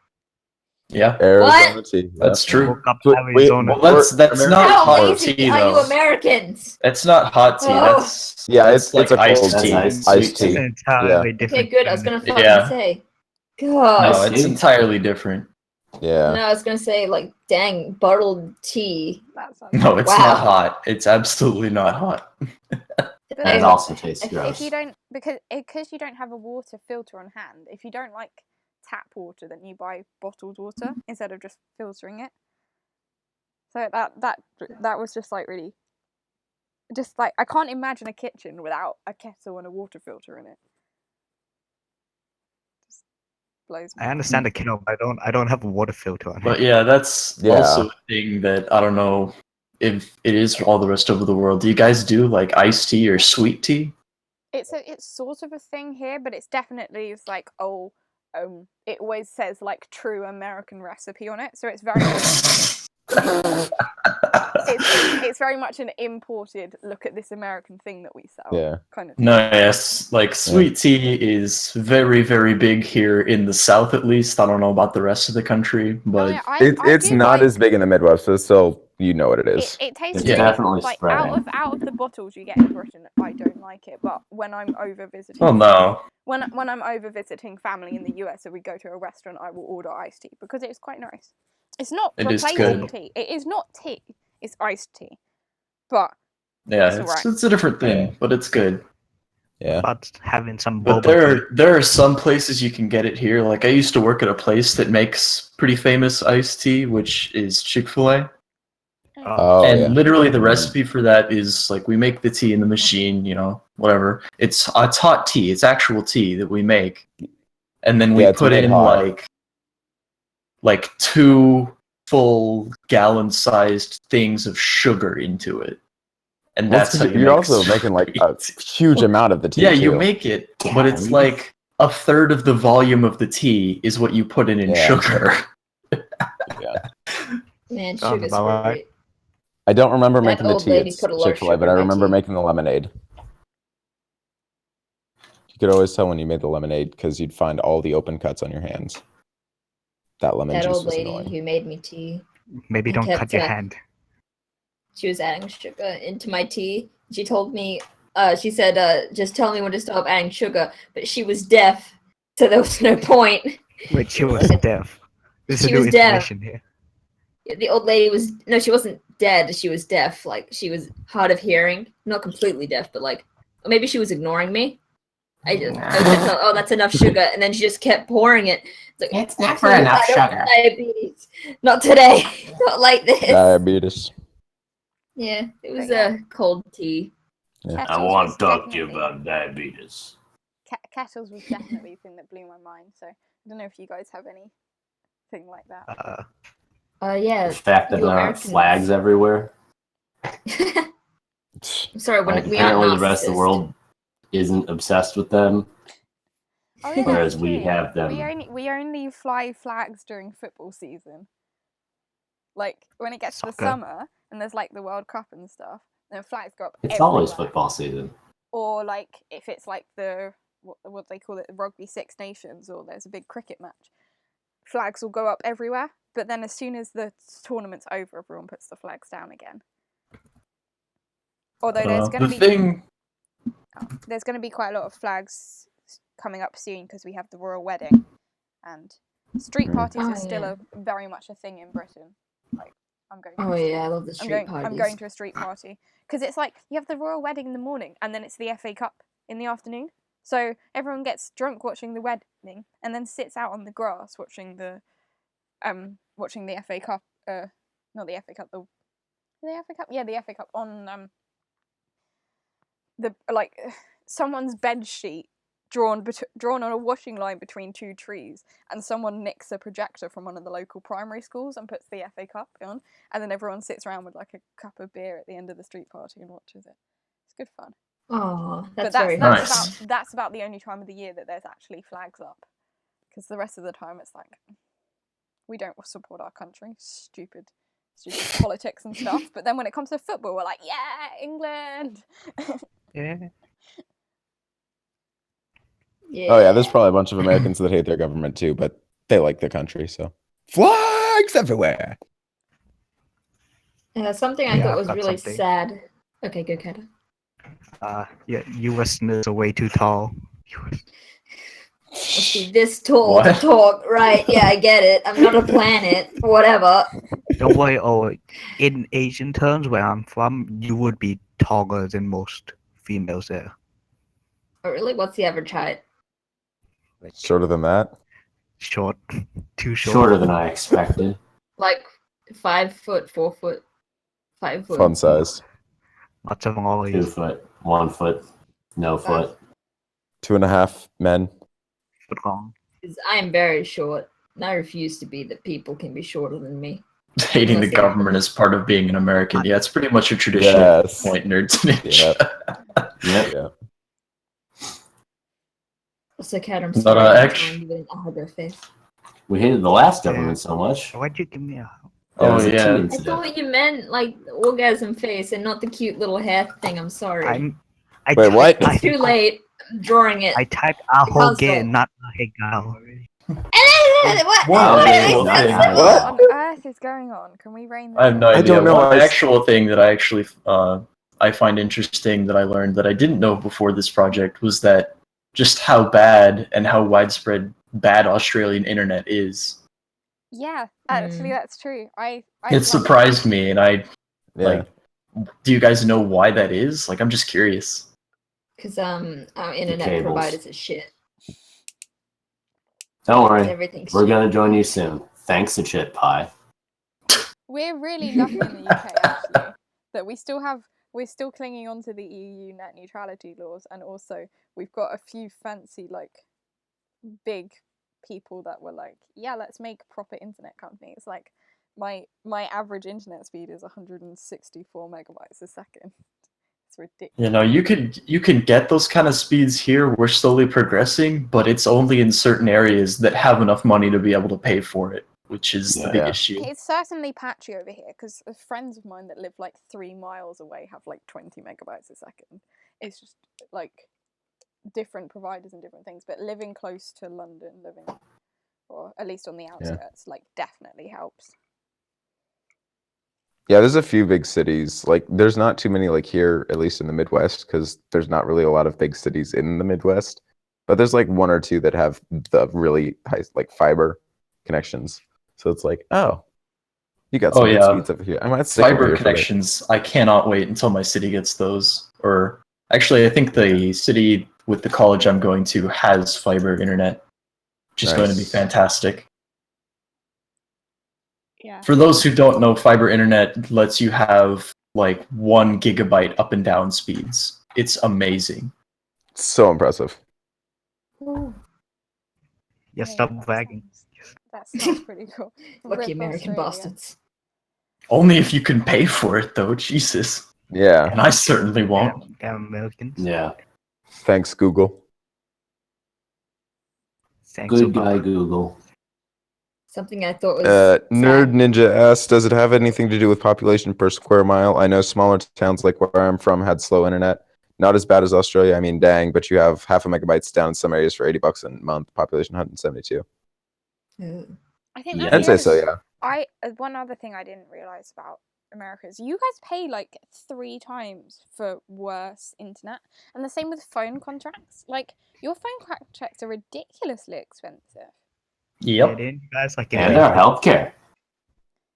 Yeah, Arizona tea. that's true. Woke up Wait, Arizona. Well, that's American not How hot lazy tea are you though. Americans? It's not hot tea. Oh. That's it's like a iced cold That's tea. iced Iced tea. It's tea. an entirely Okay, different good. I was thing. gonna fucking Yeah. say. No, God. it's entirely different. Yeah. No, I was gonna say like, dang, bottled tea. That sounds No, it's Wow. not hot. It's absolutely not hot. And it also tastes if gross. you don't because you don't have a water filter on hand, if you don't like tap water, then you buy bottled water instead of just filtering it. So that was just like really, just like I can't imagine a kitchen without a kettle and a water filter in it. Just blows me. I understand the kettle, but I don't have a water filter on But it. yeah, that's Yeah. also a thing that I don't know if it is for all the rest of the world. Do you guys do like iced tea or sweet tea? It's sort of a thing here, but it's definitely like it always says like true American recipe on it, so it's very it's very much an imported look at this American thing that we sell. Yeah. Kind of. No, yes, like sweet tea is very, very big here in the South, at least. I don't know about the rest of the country, but Oh, yeah, It's do not like- as big in the Midwest, but still, you know what it is. It tastes It's really, definitely like spreading. out of the bottles you get in Britain. I don't like it, but when I'm over visiting, oh no. when I'm over visiting family in the US, and we go to a restaurant, I will order iced tea because it's quite nice. It's not It is replacing good. tea. It is not tea. It's iced tea, but Yeah, It's alright. it's a different thing, Yeah. but it's good. Yeah. About having some But boba tea. there are some places you can get it here. Like I used to work at a place that makes pretty famous iced tea, which is Chick-fil-A. Oh, And yeah. literally the recipe for that is like we make the tea in the machine, whatever. It's hot tea. It's actual tea that we make. And then we Yeah, it's put made in hot. like 2 full gallon-sized things of sugar into it. And Well, that's how you you're make also making like a sweet huge amount of the tea. Yeah, you too. make it, but it's Gallons? like a third of the volume of the tea is what you put in Yeah. sugar. Man, Sounds sugar's about right. great. I don't remember That making the old tea lady at put a lot of Chick-fil-A, sugar but I in my remember tea. making the lemonade. You could always tell when you made the lemonade because you'd find all the open cuts on your hands. That lemon That juice old was lady annoying. who made me tea. Maybe I don't kept cut your it. hand. She was adding sugar into my tea. She told me, she said, just tell me when to stop adding sugar. But she was deaf, so there was no point. Wait, she was deaf. This is She new was deaf. information here. The old lady was, no, she wasn't dead. She was deaf. Like, she was hard of hearing. Not completely deaf, but like, or maybe she was ignoring me. I was just tell, oh, that's enough sugar. And then she just kept pouring it. It's like, It's never "Absolutely, enough I don't sugar." want diabetes. Not today. Not like this. Diabetes. Yeah, it was But yeah. cold tea. Yeah. I want to talk to you about diabetes. Kettles was definitely the thing that blew my mind. So I don't know if you guys have anything like that. Yeah. The fact that you there aren't Americans. flags everywhere. Sorry, when Like, we aren't apparently the rest of the narcissists. world isn't obsessed with them. Oh, yeah, Whereas that's we true. have them. We only fly flags during football season. Like when it gets to the Soccer. summer and there's like the World Cup and stuff, then flags go up. It's everywhere. always football season. Or like if it's like the what they call it, the Rugby Six Nations, or there's a big cricket match, flags will go up everywhere. But then as soon as the tournament's over, everyone puts the flags down again. Although there's going to be there's going to be quite a lot of flags coming up soon because we have the royal wedding, and street parties Oh, are still yeah. very much a thing in Britain. Like I'm going. Oh yeah, I love the street parties. I'm going to a street party because it's like you have the royal wedding in the morning and then it's the FA Cup in the afternoon. So everyone gets drunk watching the wedding and then sits out on the grass watching the FA Cup. Not the FA Cup. The FA Cup. Yeah, the FA Cup on the like someone's bed sheet drawn on a washing line between two trees, and someone nicks a projector from one of the local primary schools and puts the FA Cup on, and then everyone sits around with like a cup of beer at the end of the street party and watches it. It's good fun. Oh, But that's very nice. that's about the only time of the year that there's actually flags up, because the rest of the time it's like we don't support our country, stupid politics and stuff. But then when it comes to football, we're like, yeah, England. Yeah. Yeah. Oh yeah, there's probably a bunch of Americans that hate their government too, but they like the country, so Flags everywhere. Something I Yeah, thought I've was got really something. sad. Okay, go, Kata. Yeah, you listeners are way too tall. Must be this tall to What? talk, right? Yeah, I get it. I'm not a planet. Whatever. Don't worry. Oh, in Asian terms, where I'm from, you would be taller than most females there. Oh, really? What's the average height? Like Shorter than that. short, too short. Shorter than I expected. Like 5 foot, 4 foot, 5 foot. Fun size. Lots of 2 lollies. foot, 1 foot, no foot. 2.5 men. Foot long. 'Cause I am very short. And I refuse to be that people can be shorter than me. Hating the Unless they- government is part of being an American. Yeah, it's pretty much a tradition Yes. point nerds niche. Yeah. Yep. Yeah. Also, Kat, I'm Not sorry. a I'm X. telling you with an harbor face. We hated the last government so much. Why'd you give me a? That Oh, was a yeah. tea I incident. thought you meant like the orgasm face and not the cute little hair thing. I'm sorry. I Wait, what? It's too late. I'm drawing it. I typed a whole Console. game, not a hey gal. What? One Okay, actual not thing. that. What What? on earth is going on? Can we rein this I have no in? idea. I don't know, One I- actual thing that I actually I find interesting that I learned that I didn't know before this project was that just how bad and how widespread bad Australian internet is. Yeah, actually, that's true. I It surprised me, and I Yeah. like. Do you guys know why that is? Like, I'm just curious. Because our internet cables. providers are shit. Don't worry, Everything's we're shit. gonna join you soon. Thanks a chit pie. We're really lucky in the UK actually that we're still clinging on to the EU net neutrality laws, and also we've got a few fancy like big people that were like, yeah, let's make proper internet companies. Like my average internet speed is 164 megabytes a second. It's ridiculous. You know, you can get those kind of speeds here. We're slowly progressing, but it's only in certain areas that have enough money to be able to pay for it, which is the big Yeah. issue. It's certainly patchy over here because friends of mine that live like 3 miles away have like 20 megabytes a second. It's just like different providers and different things, but living close to London, or at least on the outskirts, like definitely helps. Yeah, there's a few big cities. Like, there's not too many like here, at least in the Midwest, because there's not really a lot of big cities in the Midwest. But there's like one or two that have the really high like fiber connections. So it's like, oh, you got some Oh, good yeah. speeds over here. I might stick over Fiber here for a bit. connections. I cannot wait until my city gets those. Or actually, I think the city with the college I'm going to has fiber internet, which is going to be Nice. fantastic. Yeah. For those who don't know, fiber internet lets you have like 1 gigabyte up and down speeds. It's amazing. So impressive. Yeah, Hey, stop that bragging. That sounds pretty cool. Lucky Rip American Australia. bastards. Only if you can pay for it, though. Jesus. Yeah. And I certainly won't. Damn Americans. Yeah. Thanks, Google. Thanks, Good Obama. guy, Google. Something I thought was Nerd sad. Ninja asks, does it have anything to do with population per square mile? I know smaller towns like where I'm from had slow internet. Not as bad as Australia. I mean, dang, but you have half a megabytes down in some areas for $80 a month. Population 172. I think Yeah. that's I'd say so, good. yeah. One other thing I didn't realize about America is you guys pay like 3 times for worse internet, and the same with phone contracts. Like your phone contracts are ridiculously expensive. Yeah, Yep. didn't you guys like And our healthcare.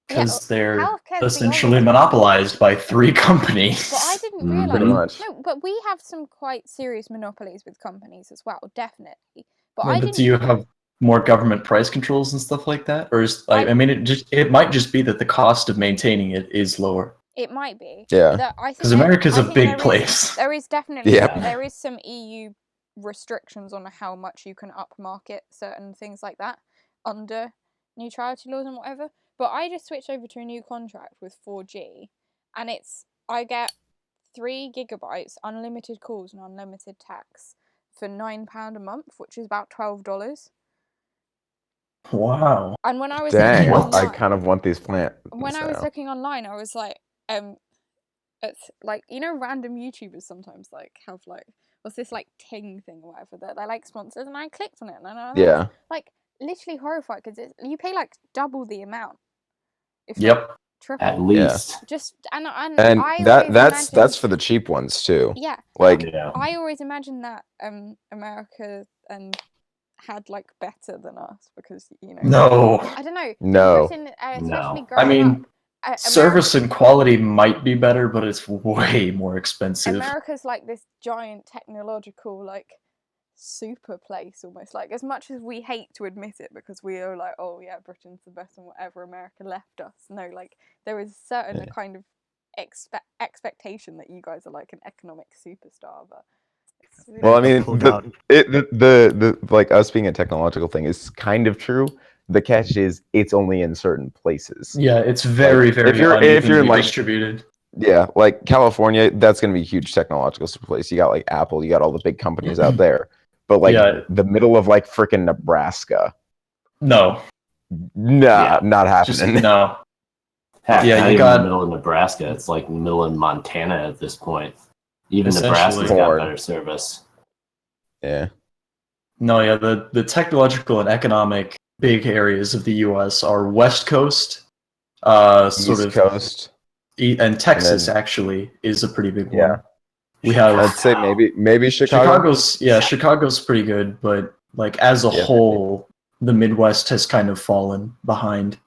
Because they're healthcare's the essentially other- monopolized by 3 companies. But I didn't Mhm. realize. Pretty much. No, but we have some quite serious monopolies with companies as well, definitely. But Yeah, I but didn't. do you have more government price controls and stuff like that, or is I mean, it might just be that the cost of maintaining it is lower. It might be. Yeah. I think Because America's I a think big there is- place. There is definitely Yeah. there is some EU restrictions on how much you can upmarket certain things like that under neutrality laws and whatever. But I just switched over to a new contract with 4G, and I get 3 gigabytes, unlimited calls and unlimited texts for £9 a month, which is about $12. Wow. And when I was Dang, looking I online, kind of want these plants. when I was now. looking online, I was like, it's like, you know, random YouTubers sometimes like have like, what's this like Ting thing or whatever, they're like sponsors, and I clicked on it and I was Yeah. like, literally horrified because you pay like double the amount. If not Yep. triple. At least. Just and And I that's always for the cheap ones too. yeah. Like Yeah. I always imagined that America had like better than us because No. I don't know. No. Britain, No. especially I growing mean, up, service and quality might be better, but it's way more expensive. America's like this giant technological like super place almost. Like as much as we hate to admit it because we are like, oh yeah, Britain's the best and whatever, America left us. No, like there is certain Yeah. kind of expectation that you guys are like an economic superstar, but it's really Well, I mean, Pulled out. the like us being a technological thing is kind of true. The catch is it's only in certain places. Yeah, it's very, Like, very if you're in, unevenly like, distributed. Yeah, like California, that's going to be a huge technological place. You got like Apple, you got all the big companies out there. But like Yeah. the middle of like freaking Nebraska, No, Yeah. not just happening. no. Heck, Yeah, not you even got- in the middle of Nebraska. It's like the middle of Montana at this point. Even Essentially. Nebraska's got Corn. better service. Yeah, No, yeah, the technological and economic big areas of the U.S. are West Coast, sort East of, Coast. and Texas then- actually is a pretty big Yeah. one. We have I'd say maybe Chicago. Chicago's pretty good, but like as a Yeah. whole, the Midwest has kind of fallen behind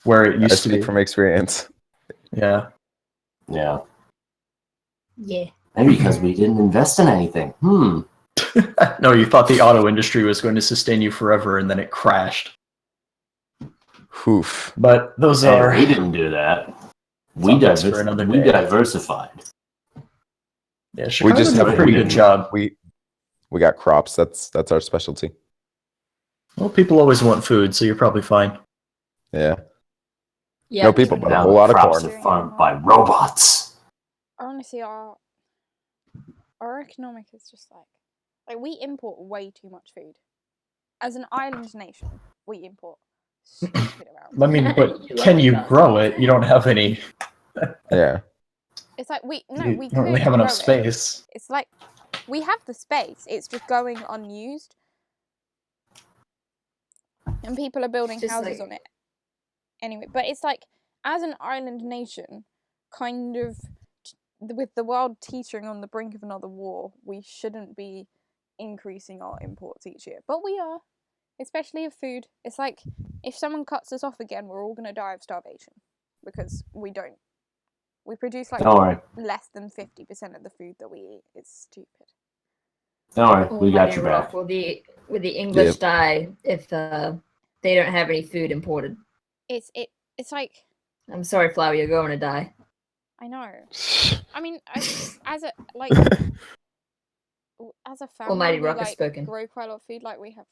where it I used to speak be. from experience. Yeah. Yeah. Yeah. Maybe because we didn't invest in anything. No, you thought the auto industry was going to sustain you forever, and then it crashed. Oof. But those Hey, are we didn't do that. We Topics for another day. diversified. yeah. We Chicago just did have a pretty good job. We got crops. That's our specialty. Well, people always want food, so you're probably fine. Yeah. Yeah. No people, but a Now whole the lot of crops corn. are farmed by robots. honestly our economic is just like we import way too much food. As an island nation, we import stupid amounts. I mean, but You can like you that. grow it? You don't have any. Yeah. It's like we You could don't really have enough grow it. space. It's like we have the space. It's just going unused, and people are building Just houses like- on it. Anyway, but it's like as an island nation, kind of with the world teetering on the brink of another war, we shouldn't be increasing our imports each year, but we are, especially of food. It's like if someone cuts us off again, we're all gonna die of starvation because we don't. We produce like Don't worry. less than 50% of the food that we eat. It's stupid. Don't worry. We got Almighty your rock. back. Will the English Yep. die if they don't have any food imported? It's like I'm sorry, Flower, you're going to die. I know. I mean, as a family, Almighty we rock has like spoken. grow quite a lot of food. Like we have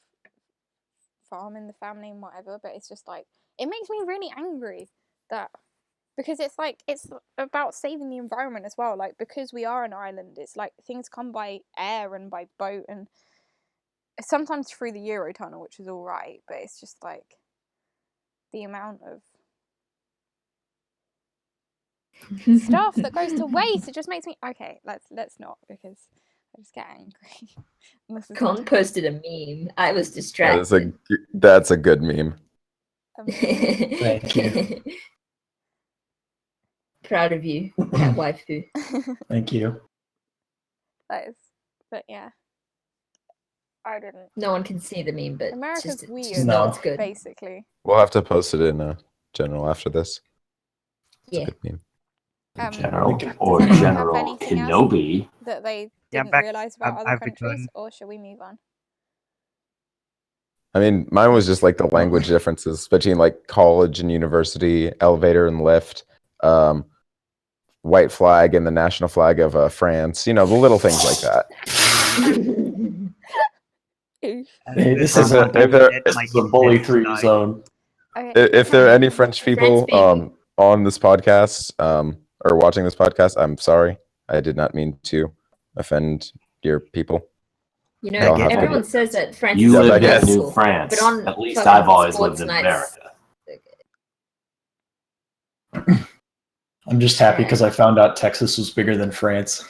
farm in the family and whatever, but it's just like it makes me really angry that because it's like it's about saving the environment as well. Like because we are an island, it's like things come by air and by boat and sometimes through the Eurotunnel, which is all right, but it's just like the amount of stuff that goes to waste. It just makes me okay. Let's not because I just get angry. Unless it's Comn posted a meme. I was distracted. That's a good meme. Thank you. Proud of you, that waifu. Thank you. That is, but yeah, I didn't. No one can see the meme, but America's just weird. No. it's good. Basically, We'll have to post it in general after this. It's a Yeah. good meme. General Okay. or Does anyone have General anything else? Kenobi. that they Yeah, didn't back- realize about I've- other I've countries, returned. or shall we move on? I mean, mine was just like the language differences between like college and university, elevator and lift, white flag and the national flag of France. You know, the little things like that. Oof. Hey, this If is there- if there- this is a bully through zone. Okay. If there are any French people people. on this podcast or watching this podcast, I'm sorry. I did not mean to offend your people. You I'll know, have to everyone get- says that French You Yeah, is I live in guess. New beautiful, France. but on At least fucking I've always sports lived in nights- America. I'm just happy because I found out Texas was bigger than France.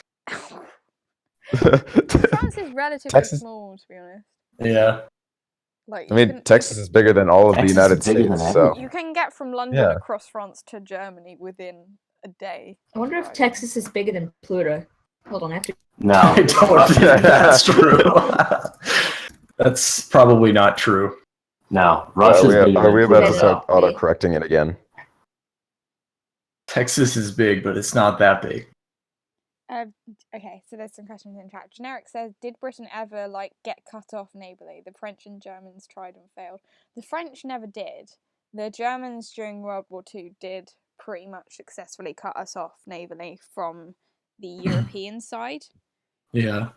France is relatively Texas- small, to be honest. Yeah. Like, I mean, Texas is bigger than all of the Texas United is bigger than States, so you can get from London Yeah. across France to Germany within a day. I wonder if Driving. Texas is bigger than Pluto. Hold on, I have to. No. I don't think that's true. That's probably not true. No. Russia's bigger are we than about to Pluto. start auto-correcting it again? Texas is big, but it's not that big. Okay, so there's some questions in chat. Generic says, did Britain ever get cut off navally? The French and Germans tried and failed. The French never did. The Germans during World War II did pretty much successfully cut us off navally from the European side. Yeah.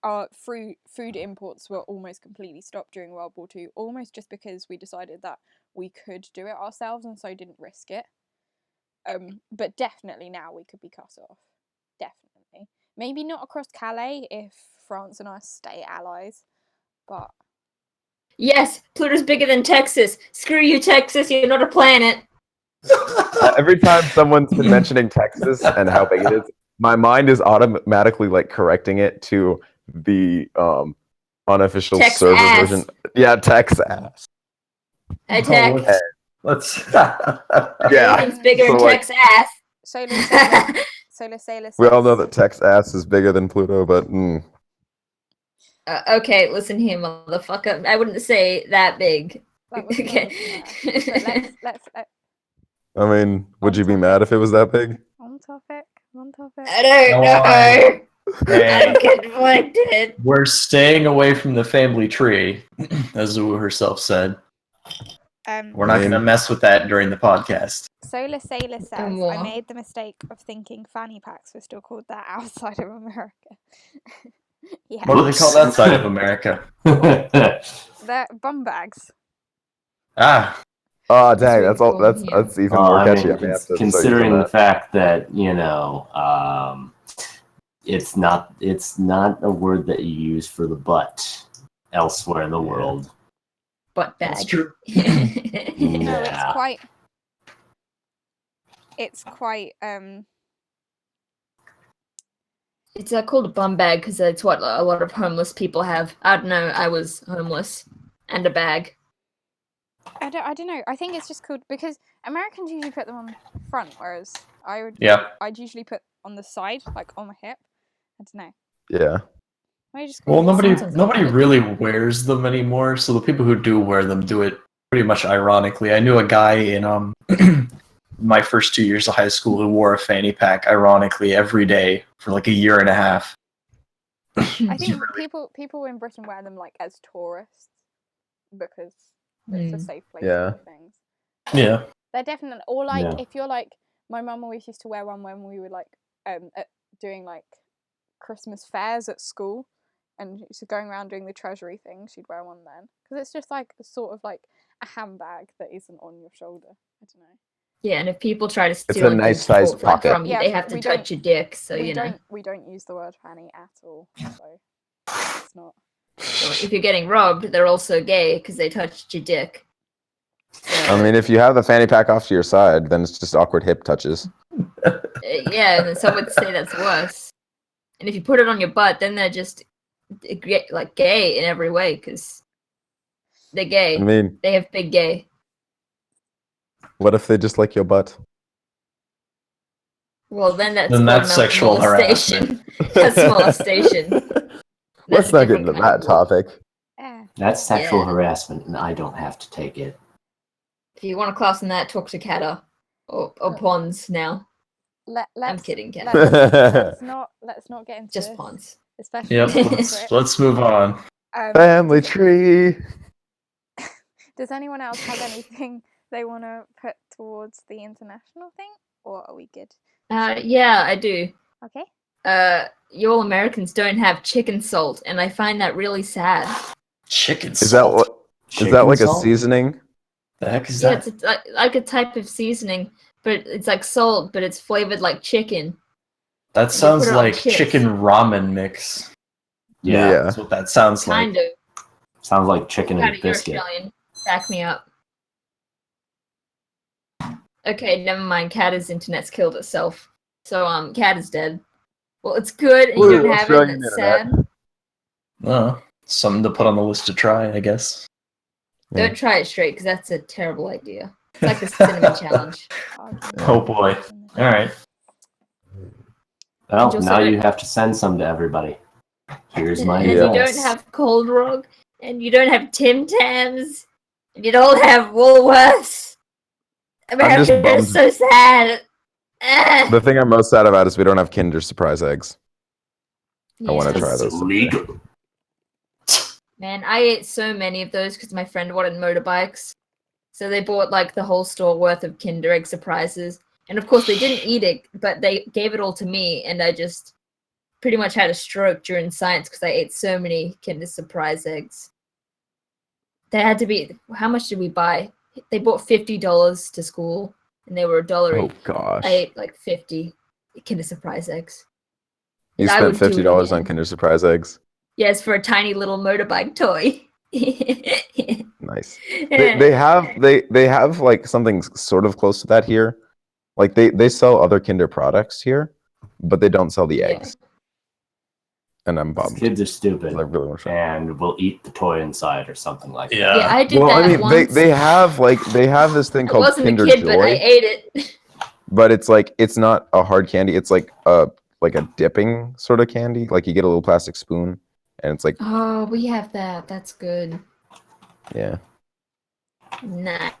Our food imports were almost completely stopped during World War II, almost just because we decided that we could do it ourselves and so didn't risk it. But definitely now we could be cut off. Definitely. Maybe not across Calais if France and us stay allies, but... Yes, Pluto's bigger than Texas. Screw you, Texas. You're not a planet. Every time someone's been mentioning Texas and how big it is, my mind is automatically correcting it to the unofficial Tex server ass. version. Yeah, Texas. Attack. Oh, let's Yeah. Everything's bigger than So, Tex ass. Solar Sailor We all know that Texas is bigger than Pluto, but Okay, listen here, motherfucker. I wouldn't say that big. That was Okay. But let's I mean, would you be mad if it was that big? on topic. I don't know. Hey, I'm conflicted. we're staying away from the family tree, as Wu herself said. We're not going to mess with that during the podcast. Solar Sailor says, I more. made the mistake of thinking fanny packs were still called that outside of America. Yeah, What do they call that side of America? they're bum bags. Ah, Oh, dang, really that's all. cool, That's yeah. that's even Well, more I catchy. mean, I may have to start considering using the that. fact that it's not a word that you use for the butt elsewhere in the world. Butt bag. that's true. No, Yeah. it's quite It's called a bum bag because it's what a lot of homeless people have. I don't know. I was homeless and a bag. I don't know. I think it's just called because Americans usually put them on front, whereas I'd usually put on the side, like on my hip. I don't know. Yeah. I just Well, call it nobody really wears them anymore. So the people who do wear them do it pretty much ironically. I knew a guy in my first 2 years of high school who wore a fanny pack ironically every day for like a year and a half. I think people in Britain wear them as tourists because it's a safe place Yeah. for things. Yeah. They're definitely if you're my mum always used to wear one when we were doing Christmas fairs at school, and so going around doing the treasury thing, she'd wear one then because it's just a handbag that isn't on your shoulder. I don't know. Yeah, and if people try to a steal nice sized pocket. from you, they have to touch your dick. So we don't use the word fanny at all. So it's not. So if you're getting robbed, they're also gay because they touched your dick. So, I mean, if you have the fanny pack off to your side, then it's just awkward hip touches. yeah, and then some would say that's worse. And if you put it on your butt, then they're just gay in every way because they're gay. I mean, They have big gay. what if they just like your butt? Well, then that's sexual molestation. That's molestation. Let's not get into that topic. That's sexual harassment, and I don't have to take it. If you want to class in that, talk to Kata or Pons now. I'm kidding, Kata. Let's not get into Just this, Pons. especially. Yep. Let's move on. Family tree. Does anyone else have anything they want to put towards the international thing, or are we good? Yeah, I do. Okay. You all Americans don't have chicken salt, and I find that really sad. Chicken Is that salt. what? Is that like a seasoning? The heck is Yeah, that? it's like a type of seasoning, but it's like salt, but it's flavored like chicken. That sounds put it on like chips. chicken ramen mix. Yeah. That's what that sounds like. Kind of. Sounds like chicken Kata, and you're biscuit. Australian. Back me up. Okay, never mind. Kata's internet's killed itself. So Kata's dead. Well, it's good, and you Woo, don't have it, Australian and it's internet. sad. Oh. Something to put on the list to try, I guess. Yeah. Don't try it straight because that's a terrible idea. It's like the cinnamon challenge. Oh boy. All right. Well, Angel now said you it. have to send some to everybody. Here's my And Yeah. you don't address. have Cold Rock, and you don't have Tim Tams, and you don't have Woolworths. just America bummed. is so sad. Ah. The thing I'm most sad about is we don't have Kinder Surprise eggs. I wanna Yeah. try It's those someday. illegal. Man, I ate so many of those because my friend wanted motorbikes. So they bought like the whole store worth of Kinder Egg surprises. And of course they didn't eat it, but they gave it all to me, and I just pretty much had a stroke during science because I ate so many Kinder Surprise eggs. They had to be, how much did we buy? They bought $50 to school, and they were $1 Oh each. gosh. I ate like 50 Kinder Surprise eggs. You And I spent would do it $50 on again. Kinder Surprise eggs. Yes, for a tiny little motorbike toy. Nice. They have like something sort of close to that here. Like they sell other Kinder products here, but they don't sell the Yeah. eggs. And I'm These bummed. kids are 'Cause stupid I really want to try. and will eat the toy inside or something like that. Yeah, I did Well, that I mean, once. they have this thing I called wasn't Kinder a kid, but I Joy, ate it. but it's like it's not a hard candy. It's like a dipping sort of candy. Like you get a little plastic spoon, and it's like Oh, we have that. That's good. yeah. Nice.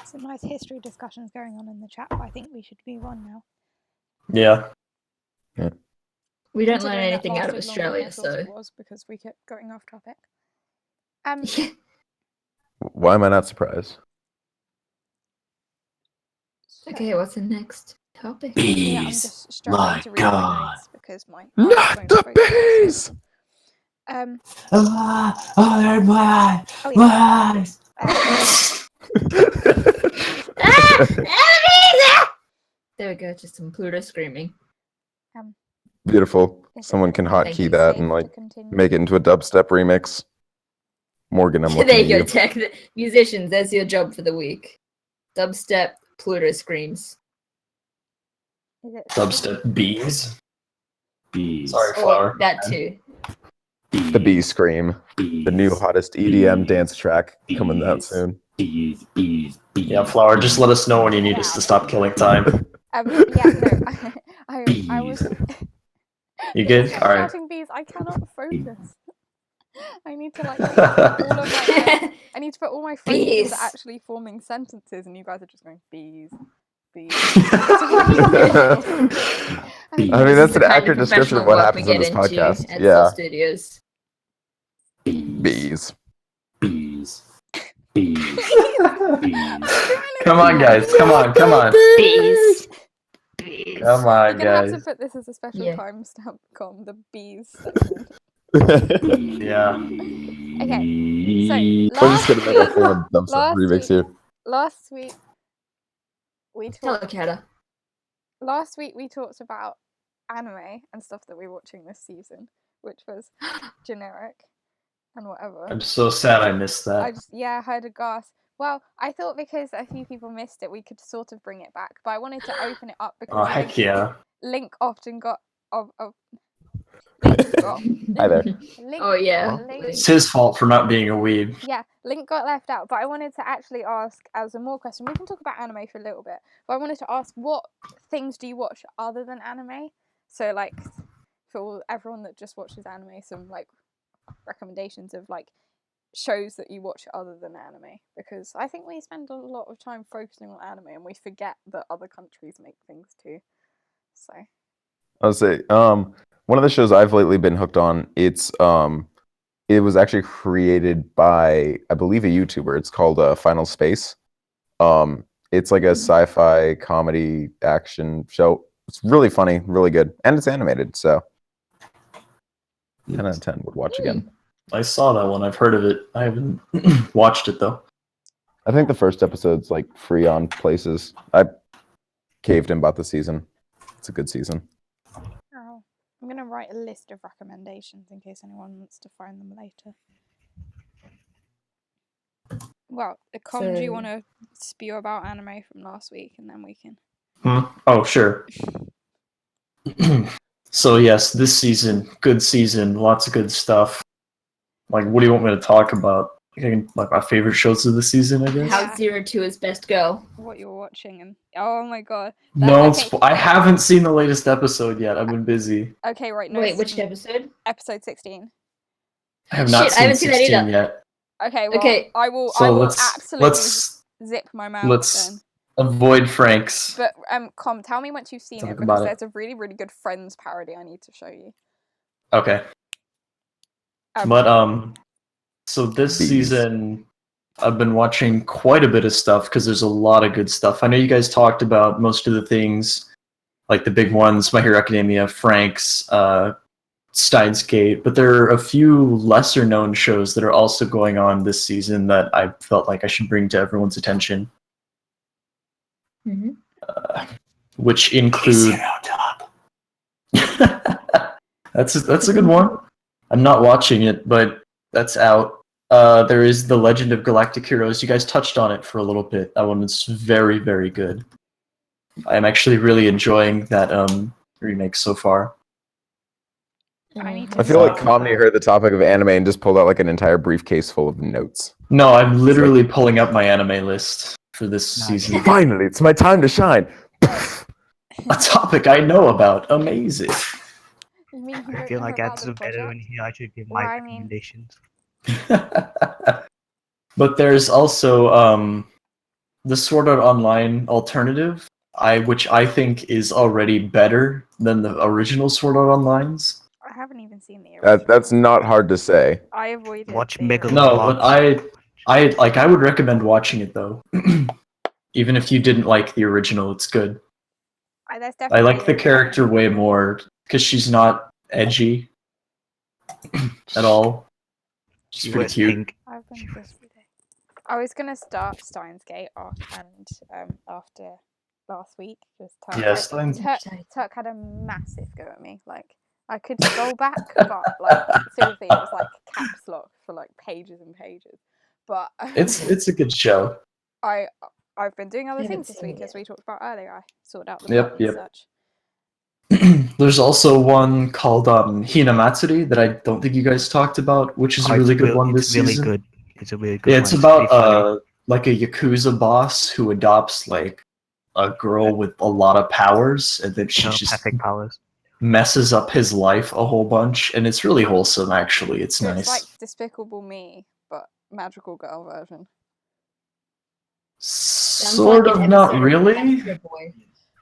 Some nice history discussions going on in the chat, but I think we should move on now. Yeah. We don't learn Considering that anything out of lasted longer than I Australia, thought so. it was because we kept going off topic. Why am I not surprised? Okay, what's the next topic? Yeah, I'm Bees. just struggling My to read my God. notes because my eyes Not won't the focus. bees. Oh, they're my Oh yeah. eyes. There we go, just some Pluto screaming. Beautiful. Is it Someone can Thank hotkey you. that safe and to like continue? make it into a dubstep remix. Morgan, I'm looking There at you you. go, tech. Musicians, that's your job for the week. Dubstep, Pluto screams. Is it Dubstep bees. Bees. Sorry, Or Flower. that too. The Bee Scream, the new Bees. hottest EDM dance Bees. track coming out Bees. soon. Bees. Yeah, Flower, just let us know when you need us to stop killing time. yeah, no, I Bees. wasn't. You good? Stop All right. shouting bees. I cannot focus. I need to like put all of my I need to put all my focus Bees. into actually forming sentences, and you guys are just going bees, bees. I mean, that's This is an the kind accurate description of professional what work happens we in this get into podcast. at Yeah. Soul Studios. Bees. Bees. Bees. Bees. Come on, guys. Come on. Come on. Bees. Come You're on, gonna have to guys. put this as a special Yeah. timestamp, the bees segment. Yeah. Okay, so We're just gonna make our favorite dubstep last remix week- here. last week we Hello, talked. Kata. Last week we talked about anime and stuff that we're watching this season, which was generic and whatever. I'm so sad I missed I that. just heard a gasp. Well, I thought because a few people missed it, we could sort of bring it back. But I wanted to open it up because Oh, heck yeah. Link often got Hi there. Link, Oh, yeah. Link, It's his fault for not being a weeb. yeah, Link got left out. But I wanted to actually ask as a more question. We can talk about anime for a little bit, but I wanted to ask what things do you watch other than anime? So like for everyone that just watches anime, some like recommendations of like shows that you watch other than anime, because I think we spend a lot of time focusing on anime and we forget that other countries make things too. So I'll say, one of the shows I've lately been hooked on, it was actually created by, I believe, a YouTuber. It's called Final Space. It's like a sci-fi comedy action show. It's really funny, really good, and it's animated. So 10 out of 10 would watch again. I saw that one. I've heard of it. I haven't watched it, though. I think the first episode's like free on places. I caved in about the season. It's a good season. oh, I'm gonna write a list of recommendations in case anyone wants to find them later. Well, Comn, do you So- want to spew about anime from last week, and then we can? Oh, sure. So yes, this season, good season, lots of good stuff. Like, what do you want me to talk about? Like my favorite shows of the season, I guess. Yeah. How Zero to his best girl. What you're watching and oh my god. No, okay. I haven't seen the latest episode yet. I've been busy. Okay, right. No, Wait, which episode? episode 16. I have not Shit, I seen haven't seen that 16 either. yet. Okay, well, Okay. I will So absolutely zip my mouth let's then. avoid Frank's. But Comn, tell me once you've seen Talk it about because it. there's a really, really good Friends parody I need to show you. Okay. But so this season I've been watching quite a bit of stuff because there's a lot of good stuff. I know you guys talked about most of the things, like the big ones, My Hero Academia, Frank's, Steins Gate, but there are a few lesser known shows that are also going on this season that I felt like I should bring to everyone's attention. Which include that's a good one. I'm not watching it, but that's out. There is The Legend of Galactic Heroes. You guys touched on it for a little bit. That one is very, very good. I'm actually really enjoying that remake so far. I feel like Comn heard the topic of anime and just pulled out like an entire briefcase full of notes. No, I'm literally pulling up my anime list for this season. Finally, it's my time to shine. A topic I know about. Amazing. You mean you I don't feel know like about that's the better when project? here I should give Well, my I mean- recommendations. But there's also the Sword Art Online alternative, which I think is already better than the original Sword Art Onlines. I haven't even seen the original. That's not hard to say. I avoided Watch the Mega- original. No, but I would recommend watching it though. Even if you didn't like the original, it's good. There's I definitely like the a- character way more because she's not edgy at all. She's She pretty wears cute. pink. I've been busy day. I was gonna start Steins Gate after last week. Just Turk, Yeah, Steins- Turk had a massive go at me. Like I could go back, but like seriously, it was like caps lock for like pages and pages. But It's a good show. I've been doing other I haven't things this seen week, it as we talked about earlier. I sorted out the Yep, plot and yep. such. There's also one called Hina Matsuri that I don't think you guys talked about, which is a really good one this It's really season. good. It's a really good Yeah, one. it's pretty about funny. like a Yakuza boss who adopts like a girl with a lot of powers, and then she just Telepathic powers. messes up his life a whole bunch, and it's really wholesome actually. It's So nice. it's like Despicable Me, but magical girl version. Sort of, not really.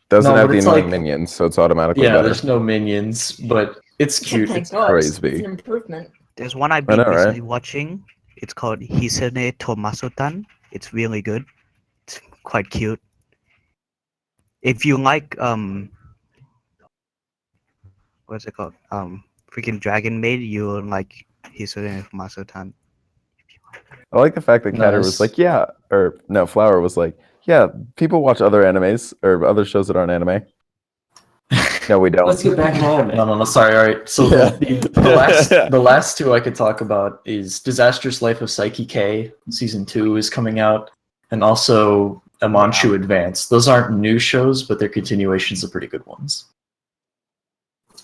Doesn't No, have but the it's annoying like- minions, so it's automatically Yeah, better. there's no minions, but it's cute. Thank It's God. praise It's be. an improvement. There's one I've I been know, right? recently watching. It's called Hisane Tomaso-tan. It's really good. It's quite cute. If you like what's it called? Freaking Dragon Maid, you'll like Hisane Tomaso-tan. I like the fact that Katter Nice. was like, yeah, or no, Flower was like, yeah, people watch other animes or other shows that aren't anime. No, we don't. Let's get back to anime. No, sorry. All right. So Yeah. the last two I could talk about is Disastrous Life of Psyche K. Season 2 is coming out, and also Amanchu Advance. Those aren't new shows, but their continuations are pretty good ones.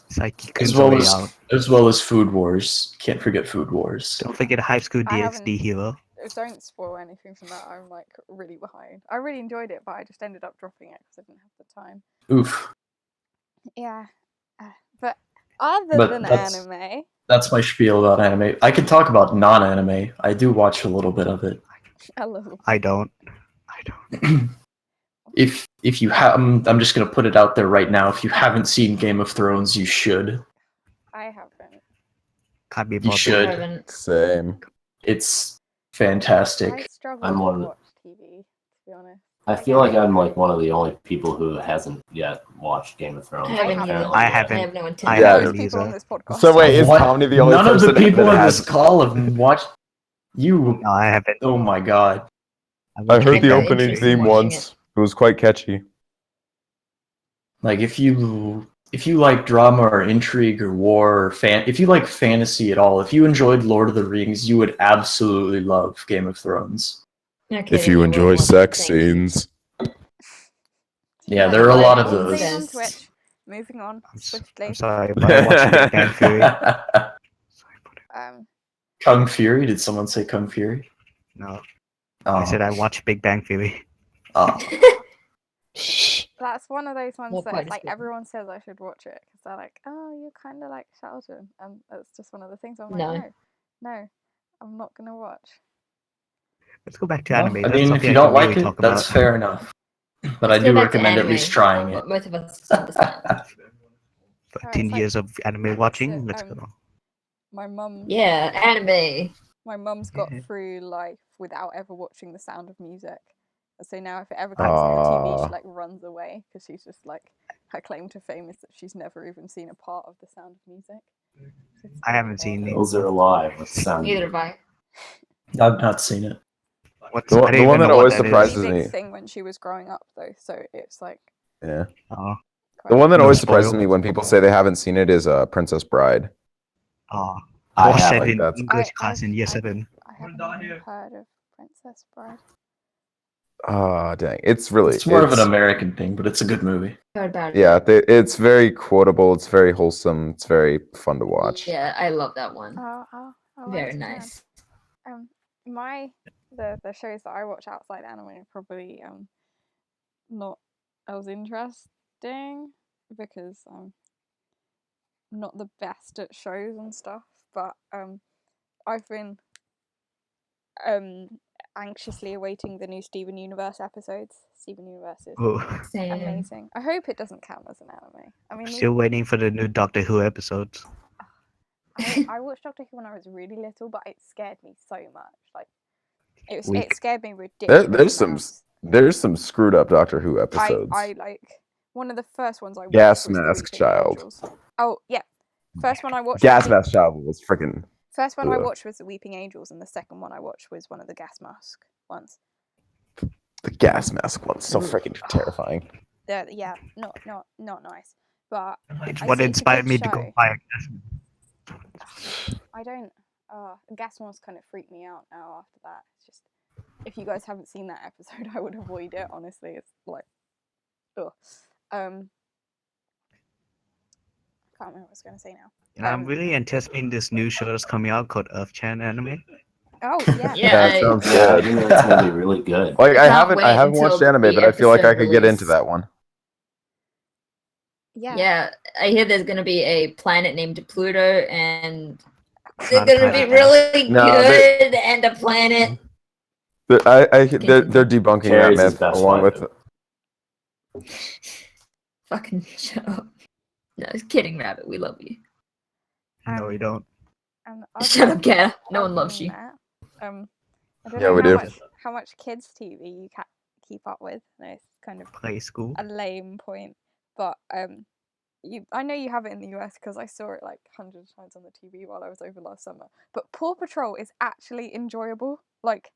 Psyche As Kun's well already out. as well as Food Wars. Can't forget Food Wars. Don't forget High School I haven't- DxD Hero. Don't spoil anything from that. I'm like really behind. I really enjoyed it, but I just ended up dropping it because I didn't have the time. Oof. Yeah, but other But than that's- anime, That's my spiel about anime. I can talk about non-anime. I do watch a little bit of it. a little. I don't. If you have, I'm just gonna put it out there right now. If you haven't seen Game of Thrones, you should. I haven't. Can't be You bothered. should. I haven't. Same. It's I fantastic. struggle I'm to one- watch TV, to be honest. I feel like I'm like one of the only people who hasn't yet watched Game of Thrones. I haven't apparently. either. I haven't. I have no I intent. Yeah. Most haven't people on either. this podcast. So wait, is What? Comedy the only None of person the people that on has? this call have watched. You. No, I haven't. Oh my god. I heard the no opening interest in theme watching once. It was quite catchy. Like if you like drama or intrigue or war or if you like fantasy at all, if you enjoyed Lord of the Rings, you would absolutely love Game of Thrones. Okay, If then you will enjoy watch it, sex thanks. scenes. Yeah, there are a lot of Well, those. Stream on Yes. Twitch. moving on swiftly. I'm sorry, but I watched Big Bang Theory. Kung Fury? Did someone say Kung Fury? No, Oh. I said I watched Big Bang Theory. Oh. That's one of those ones Not that quite as like good. everyone says I should watch it because they're like, oh, you're kind of like Sheldon, and it's just one of the things I'm No. like, no, I'm not gonna watch. Let's go back to Well, anime. I That's mean, if something you I don't can really like it, talk that's about. fair enough. But I Let's go do back to recommend at anime. least trying it. Both of us understand. 13 like- years of anime watching. so, Let's go. My mum, Yeah, anime. my mum's got Yeah. through life without ever watching The Sound of Music, and so now if it ever comes on the TV, she like runs away because she's just like her claim to fame is that she's never even seen a part of The Sound of Music. So it's I really haven't seen odd. it. Hills are alive. What's the sound? Neither have I. I've not seen it. What's The I one- don't the one even that know what always that is. surprises Really big me. thing when she was growing up though, so it's like Yeah. Oh, quite The one that No always spoil. surprises me when people say they haven't seen it is Princess Bride. oh. I I was haven't. said in That's- English class in year 7. I haven't even heard of Princess Bride. Oh, dang. It's really. It's more of an American thing, but it's a good movie. Heard about it. Yeah, it's very quotable. It's very wholesome. It's very fun to watch. Yeah, I love that one. I'll Very write it down. nice. The shows that I watch outside anime are probably not as interesting because I'm not the best at shows and stuff, but I've been anxiously awaiting the new Steven Universe episodes. Steven Universe is Oh, Same. amazing. I hope it doesn't count as an anime. I mean, still waiting for the new Doctor Who episodes. I watched Doctor Who when I was really little, but it scared me so much. Like it Weak. scared me ridiculously. There's some screwed up Doctor Who episodes. I like one of the first ones I watched. Gas was The Mask Weeping Child. Angels. Oh yeah, first one I watched. Gas Mask Child was freaking. First one I Ugh. watched was The Weeping Angels, and the second one I watched was one of the Gas Mask ones. The Gas Mask one's so freaking terrifying. Yeah, not nice. But It's I what see it's a inspired good me to go show. buy a gas. I don't. Gas Mask kind of freaked me out now after that. It's just if you guys haven't seen that episode, I would avoid it. Honestly, it's like, ugh. I can't remember what I was going to say now. And I'm really anticipating this new show that's coming out called Earth-chan Anime. Oh yeah. Yeah, That sounds Yeah, I good. think that's gonna be really good. Like I Can't haven't wait watched until anime, the but I feel like I episode could get into release. that one. Yeah. Yeah, I hear there's gonna be a planet named Pluto, and they're Not a gonna be planet. really No, good and a planet. They're debunking that Carrie's his myth best along with. weapon. Fucking shut up. No, just kidding, Rabbit. We love you. No, you don't. And Shut up, Kat. No other one loves than you. that, I don't Yeah, know we how do. how much kids TV you keep up with. No, it's kind of Play school. a lame point, but I know you have it in the US because I saw it like hundreds of times on the TV while I was over last summer. But Paw Patrol is actually enjoyable, like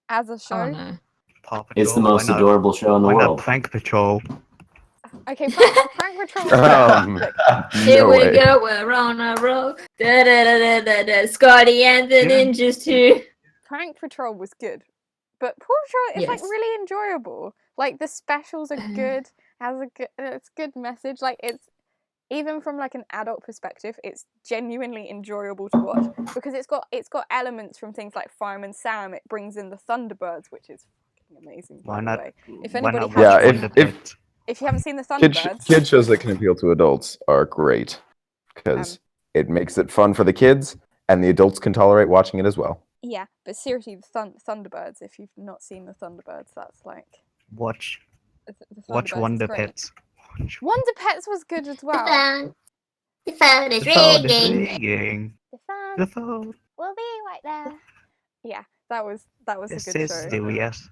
as a show. Oh no. Paw Patrol. It's the why most not- adorable show in the Why not world. Prank Patrol? Okay, Prank Patrol. Is good. Look, Here No we way. go, we're on a roll. Da da da da da da. Scotty and the Yeah. Ninjas too. Prank Patrol was good, but Paw Patrol is like Yes. really enjoyable. Like the specials are good. It's good message. Like it's even from like an adult perspective, it's genuinely enjoyable to watch because it's got elements from things like Fireman Sam. It brings in the Thunderbirds, which is fucking amazing. By Why the not? way. If Why anybody not hasn't Yeah, watch seen Wonder if- Pet? if you haven't seen the Kid Thunderbirds, shows that can appeal to adults are great because it makes it fun for the kids, and the adults can tolerate watching it as well. yeah, but seriously, the Thunderbirds. If you've not seen the Thunderbirds, that's like Watch the watch Thunderbirds is Wonder great. Pets. Wonder Pets was good as well. The phone is The phone is ringing. ringing. The phone The phone. will be right there. Yeah, that was This a good is show. serious.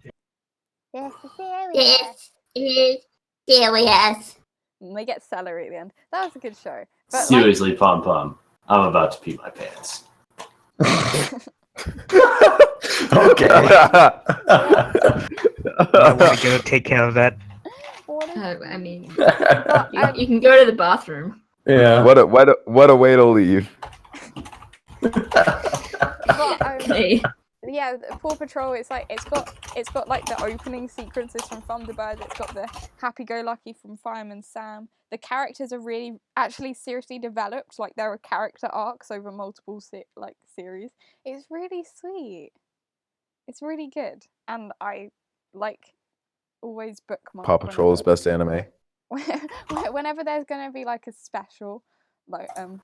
Yes, serious. Yes, yes, yes. And they get celery at the end. That was a good show. But like, Seriously, Pom Pom, I'm about to pee my pants. Okay. I want to go take care of that. what is- I mean, but, you can go to the bathroom. Yeah. What a way to leave. but, Okay. yeah, Paw Patrol. It's like it's got like the opening sequences from Thunderbird. It's got the Happy-Go-Lucky from Fireman Sam. The characters are really actually seriously developed. Like there are character arcs over multiple series. It's really sweet. It's really good, and I like always bookmark. Paw Patrol is best anime. Whenever there's gonna be like a special, like I'm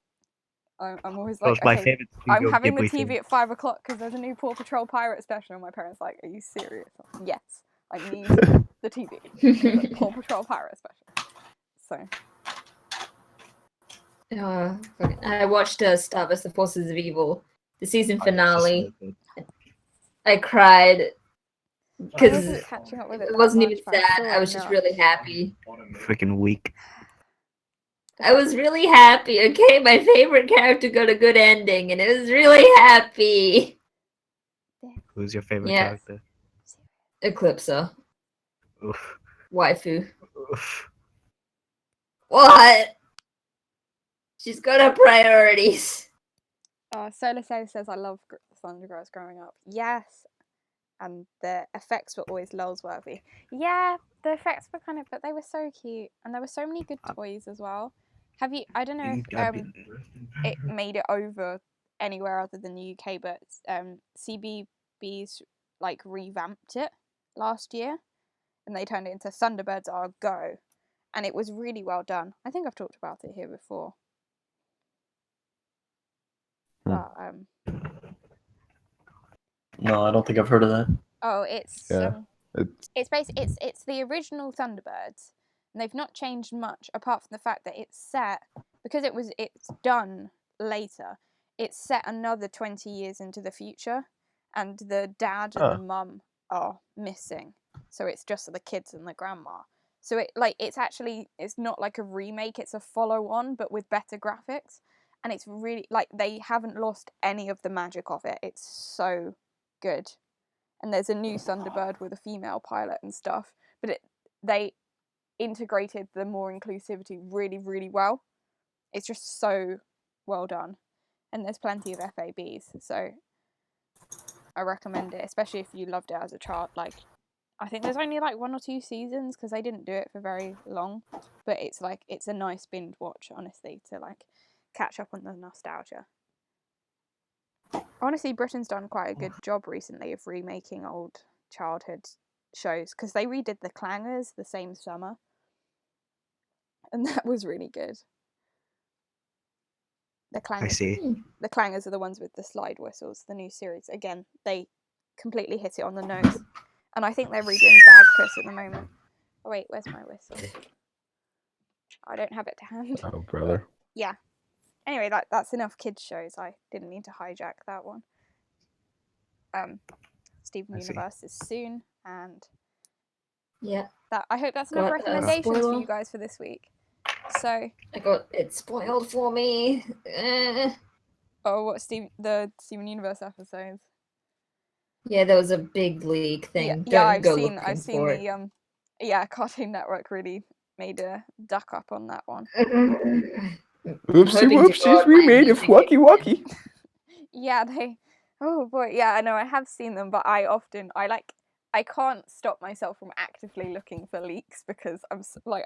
always That was like, my okay, favorite. I'm Studio having the Ghibli TV thing. at 5 o'clock because there's a new Paw Patrol pirate special. And my parents like, are you serious? I'm like, yes, I need the TV. The Paw Patrol pirate special. So I watched Star vs. the Forces of Evil, the season Oh, yeah, it's just finale. so good. I cried I because wasn't catching up with it. it that wasn't much, even but sad. saw I was just enough. really happy. Freaking weak. I was really happy. Okay, my favorite character got a good ending, and it was really happy. Who's your favorite Yes. character? Eclipsa, Oof. waifu. Oof. What? She's got her priorities. Solar says, I love Thunder Girls growing up. Yes. And the effects were always lols worthy. Yeah, the effects were kind of, but they were so cute. And there were so many good toys as well. Have you, I don't know if it made it over anywhere other than the UK, but CBBS like revamped it last year. And they turned it into Thunderbirds Are Go. And it was really well done. I think I've talked about it here before. But, No, I don't think I've heard of that. oh, it's Yeah. it's basically it's the original Thunderbirds, and they've not changed much apart from the fact that it's set because it's done later. It's set another 20 years into the future, and the dad and the mum are missing, so it's just the kids and the grandma. So it's not like a remake; it's a follow-on, but with better graphics, and it's really like they haven't lost any of the magic of it. It's so good. And there's a new Thunderbird with a female pilot and stuff, but they integrated the more inclusivity really, really well. It's just so well done, and there's plenty of FABs, so I recommend it, especially if you loved it as a child. Like, I think there's only like 1 or 2 seasons because they didn't do it for very long, but it's a nice binge watch, honestly, to like catch up on the nostalgia. Honestly, Britain's done quite a good job recently of remaking old childhood shows because they redid The Clangers the same summer, and that was really good. The Clangers, I see. The Clangers are the ones with the slide whistles. The new series, again, they completely hit it on the nose, and I think they're redoing Bagpuss at the moment. Oh wait, where's my whistle? I don't have it to hand. Oh, brother. Yeah. Anyway, that's enough kids shows. I didn't mean to hijack that one. Steven I see. Universe is soon, and Yeah, I hope that's enough Got, recommendations for spoiler. you guys for this week. So, I got it spoiled for me. what the Steven Universe episodes? Yeah, there was a big leak thing. Yeah, Don't I've go seen looking for it. the Cartoon Network really made a duck up on that one. Oopsie Hoping to whoopsies, God we my made a music walkie walkie. Yeah, oh boy, yeah, I know, I have seen them, but I can't stop myself from actively looking for leaks because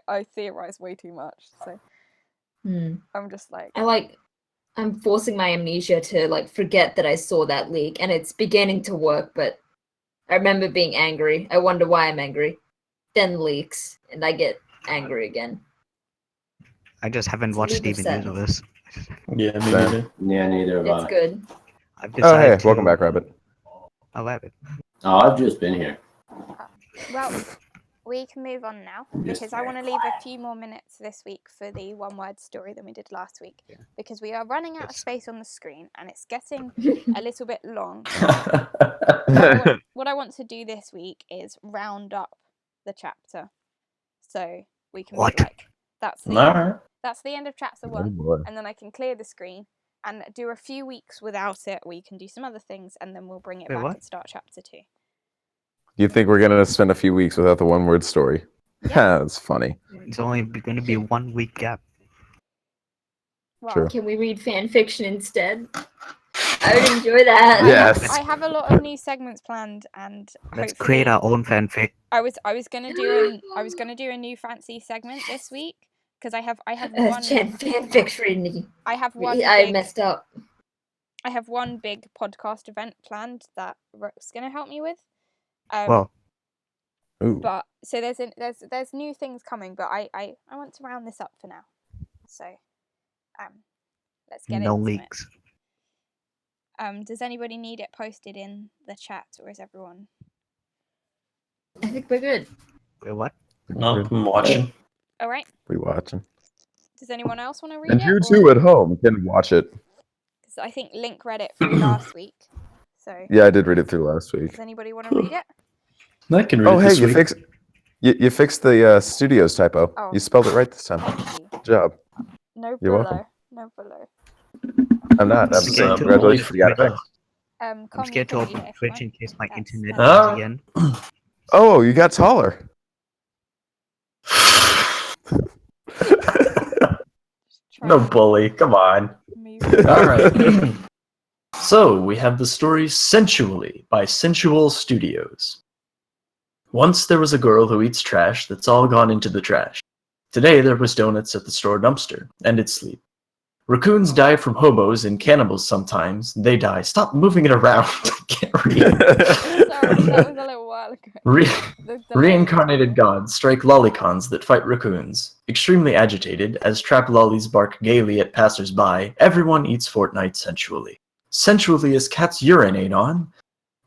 I theorize way too much. So I'm just like, I'm forcing my amnesia to like forget that I saw that leak, and it's beginning to work, but I remember being angry. I wonder why I'm angry. Then leaks, and I get angry again. I just haven't watched League of Steven Sadness. Universe. Yeah, me Same. neither. Yeah, neither have It's I. good. I've Oh, hey, decided welcome to- back, Rabbit. I love it. Oh, I've just been here. well, we can move on now Just because I want to leave a few more minutes this week for the one-word story than we did last week because we are running out of Yes. space on the screen and it's getting a little bit long. Oh, What I want to do this week is round up the chapter, so we can What? be like, that's Alright. the end of chapter Oh, 1, boy. and then I can clear the screen and do a few weeks without it. We can do some other things, and then we'll bring it Wait, back what? and start chapter 2. You think we're gonna spend a few weeks without the one-word story? Yeah. That's funny. It's only going to be 1 week gap. Well, True. Can we read fan fiction instead? I would enjoy that. Yes. I have a lot of new segments planned, and Let's hopefully create our own fanfic. I was gonna do a new fancy segment this week because I have one Fanfics for me. I have one I big messed up. I have one big podcast event planned that Rook's gonna help me with. Well, Ooh. But so there's new things coming, but I want to round this up for now. So let's get no into leaks. it. Does anybody need it posted in the chat, or is everyone? I think we're good. Wait, what? No, I'm watching. All right. We watching. Does anyone else want to read And it? you too at home can watch it. Because I think Link read it through last week. So Yeah, I did read it through last week. does anybody want to read it? I can read Oh, it hey, this you week. fixed the studios typo. Oh. You spelled it right this time. Thank you. Good job. No You're below. welcome. No below. I'm not. This I'm is, saying uh, congratulations. You got it Twitter. fixed. I'm Comn, scared to you can open read it if you Twitch want. in case my That's- internet that's- dies again. Oh, you got taller. Try No and bully. Come on. move. All right. So we have the story Sensually by Sensual Studios. Once there was a girl who eats trash that's all gone into the trash. Today there was donuts at the store dumpster, and it's sleep. Raccoons die from hobos and cannibals sometimes. They die. Stop moving it around. I can't read. Sorry, that was a little while ago. The Reincarnated gods strike lollicons that fight raccoons. Extremely agitated, as trap lollies bark gaily at passers-by, everyone eats Fortnite sensually. Sensually as cats urinate on.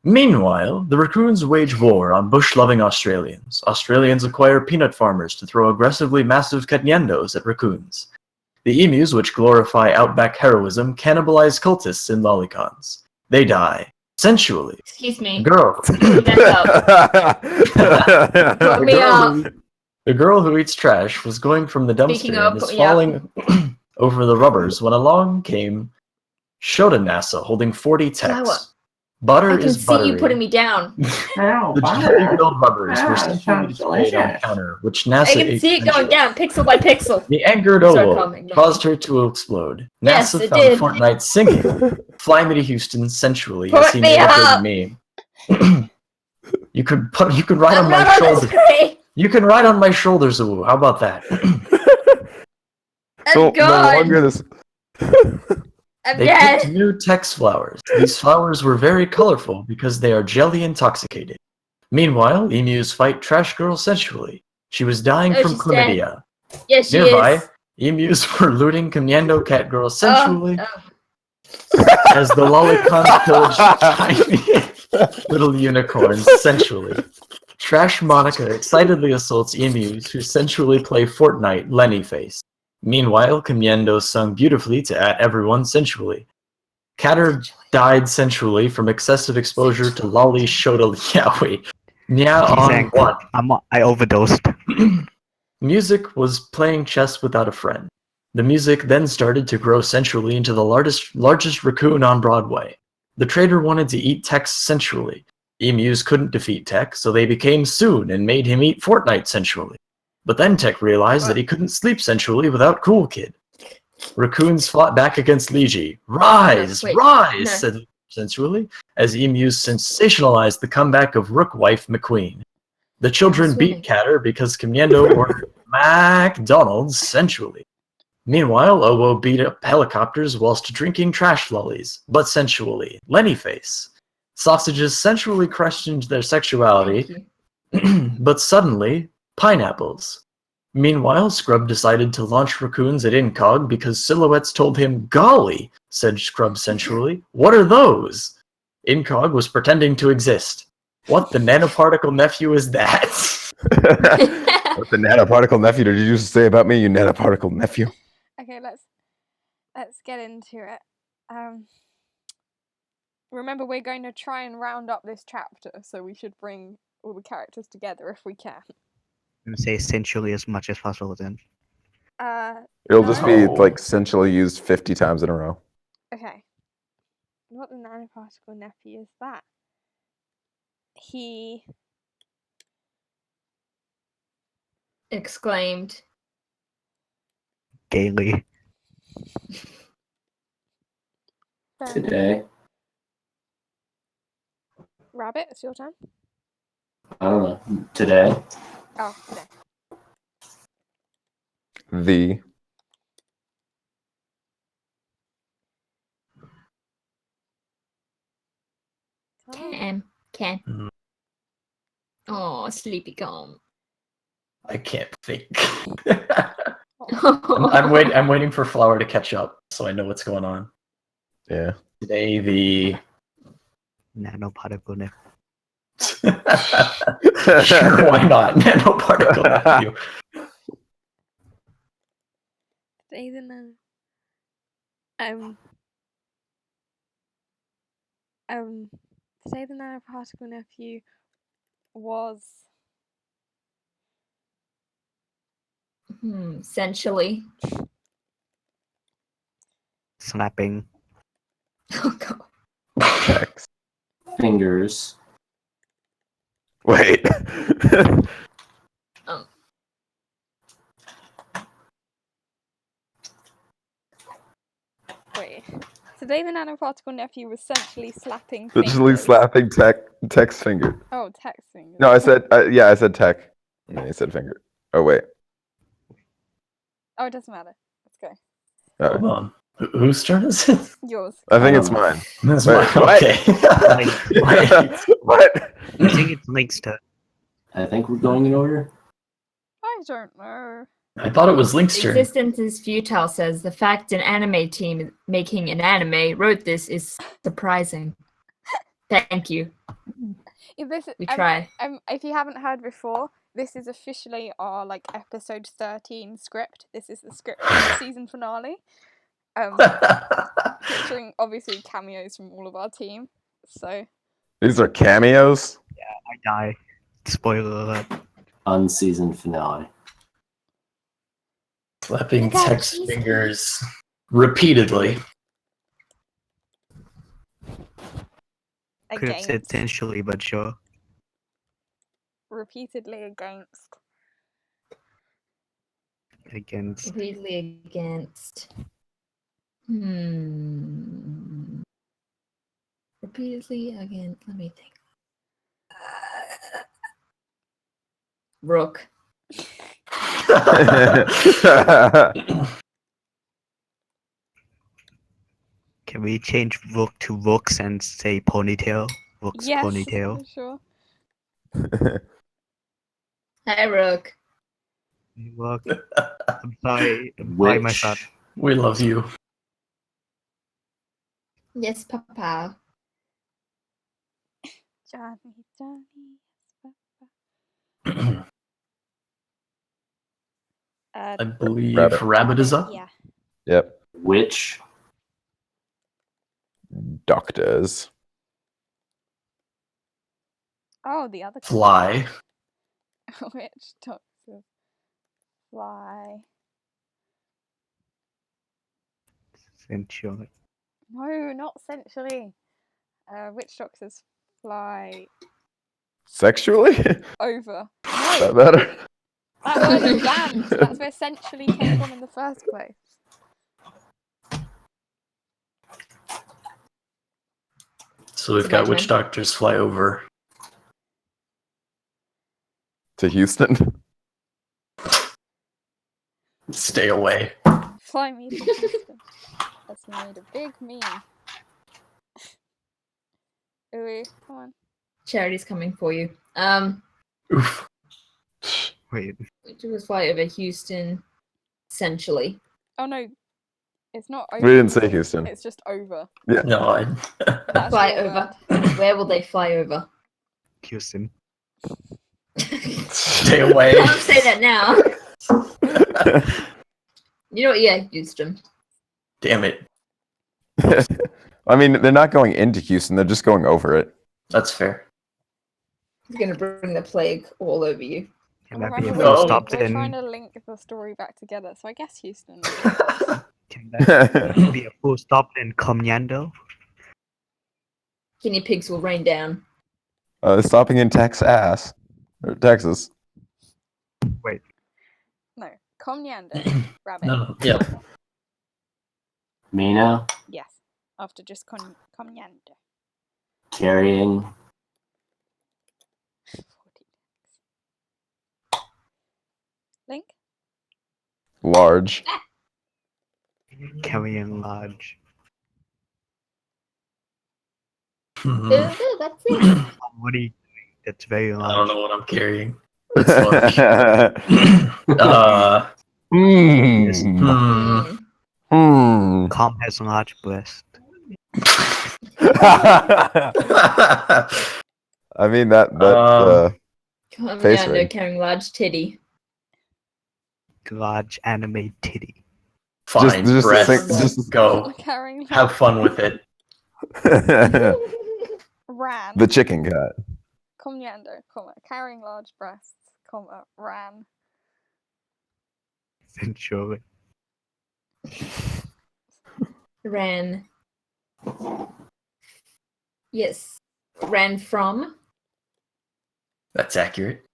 Meanwhile, the raccoons wage war on bush-loving Australians. Australians acquire peanut farmers to throw aggressively massive cañendos at raccoons. The emus, which glorify outback heroism, cannibalize cultists in lollicons. They die. Sensually. Excuse me. Girl. Back Put me up. The girl who eats trash was going from the Speaking dumpster of, and is put me up. falling over the rubbers when along came Shota NASA holding 40 Flower. techs. Butter I can is see buttery. you putting me down. The gently-filled rubbers were centrally displayed on the counter, which NASA I can ate see it going sensually. down, pixel by pixel. The angered Sorry, Owo Comn, ignore caused her to explode. Yes, NASA it found did. Fortnite singing "Fly Me to Houston" sensually Put as he me made a up. good meme. You could ride I'm on not my on the shoulders. screen. You can ride on my shoulders, Owo. How about that? I'm No gone. longer this. I'm They dead. picked new Tex flowers. These flowers were very colorful because they are jelly intoxicated. Meanwhile, emus fight Trash Girl sensually. She was dying Oh, from she's dead. chlamydia. Yes, she Nearby, is. emus were looting Commando Cat Girl sensually Oh. as the lolicon pillaged tiny little unicorns sensually. Trash Monica excitedly assaults emus who sensually play Fortnite Lenny Face. Meanwhile, Commando sung beautifully to at everyone sensually. Catter died sensually from excessive exposure to Lolly Shota Yaoi. Meow on Zach, one. I overdosed. Music was playing chess without a friend. The music then started to grow sensually into the largest raccoon on Broadway. The trader wanted to eat Tex sensually. Emus couldn't defeat Tech, so they became Soon and made him eat Fortnite sensually. But then Tech realized that he couldn't sleep sensually without Cool Kid. Raccoons fought back against Ligi. Rise! Wait, Rise! no. Said sensually, as emus sensationalized the comeback of Rook wife McQueen. The children swimming. beat Catter because Commando ordered McDonald's sensually. Meanwhile, Owo beat up helicopters whilst drinking trash lollies, but sensually. Lenny Face. Sausages sensually questioned their sexuality, Thank you. but suddenly, pineapples. Meanwhile, Scrub decided to launch raccoons at Incog because Silhouettes told him, "Golly," said Scrub sensually, "what are those?" Incog was pretending to exist. What the nanoparticle nephew is that? What the nanoparticle nephew did you just say about me, you nanoparticle nephew? Okay, let's get into it. Remember, we're going to try and round up this chapter, so we should bring all the characters together if we can. And say sensually as much as possible then. It'll just be No. like essentially used 50 times in a row. Okay. What the nanoparticle nephew is that? He Exclaimed. Gaily. Today. Rabbit, it's your turn. I don't know. Today. Oh, today. The Can. Mhm. Oh, sleepy Comn. I can't think. Oh. I'm waiting for Flower to catch up so I know what's going on. yeah. Today the Nanoparticle nephew. Sure, why not? Nanoparticle nephew. Today the today the nanoparticle nephew was Essentially. Slapping. Oh god. Text. Fingers. Wait. wait. Today the nanoparticle nephew was essentially slapping Literally fingers. slapping text finger. Oh, text fingers. No, I said yeah, I said tech. And then he said finger. Oh wait. Oh, it doesn't matter. Let's go. Oh, Hold on. Whose turn is it? Yours. I think it's mine. That's Wait, mine. what? Okay. What? I think it's Link's turn. I think we're going in order. I don't know. I thought it was Link's turn. Existence is futile says the fact an anime team making an anime wrote this is surprising. Thank you. If this, We try. if you haven't heard before, this is officially our episode 13 script. This is the script for the season finale. Featuring obviously cameos from all of our team. So These are cameos? I die. Spoiler alert. Unseasoned finale. Slapping Is that text cheesy? fingers repeatedly. Could have said against, essentially, but sure. repeatedly against. Against. Completely against. Repeatedly against. Let me think. Rook. Can we change Rook to Rooks and say ponytail? Rook's Yes, ponytail. sure. Hi, Rook. Rook. I'm sorry. I'm sorry, my son. We love you. Yes, Papa. Johnny. I believe Rabbit. Rabbit is up. Yeah. Yep. Which Doctors. Oh, the other Fly. Which doctors fly? Essentially. No, not essentially. Which doctors fly Sexually? over? Is that better? That word is banned. That's where essentially came from in the first place. So we've It's got my witch turn. doctors fly over. To Houston? Stay away. Fly me to Houston. That's made a big meme. Ooh, come on. Charity's coming for you. Oof. Wait. Which was fly over Houston, essentially. Oh no, it's not over. We didn't say Houston. It's just over. No, I. That's Fly your over. word. Where will they fly over? Houston. Stay away. Can't say that now. You know what? Yeah, Houston. Damn it. I mean, they're not going into Houston, they're just going over it. That's fair. It's gonna bring the plague all over you. Can that be a Remember, full No. stop we're trying then? to link the story back together, so I guess Houston. Can that be a full stop in Comn? Guinea pigs will rain down. Stopping in Texas. Or Texas. No, Comn, rabbit. No. Yeah. me now Yes, after just Comn. carrying Link? Large. Carrying large. Hmm. That's it. What do you? That's very I large. don't know what I'm carrying. It's large. Mm. Hmm. Comn has large breast. I mean that Face Yeah, no, ring. carrying large titty. Large anime titty. Fine, just a breasts. sing- just- Go. Carrying Have fun with it. ran. the chicken cat. Comniando, comma, carrying large breasts, comma, ran. Sensually. Ran. Yes. Ran from. That's accurate.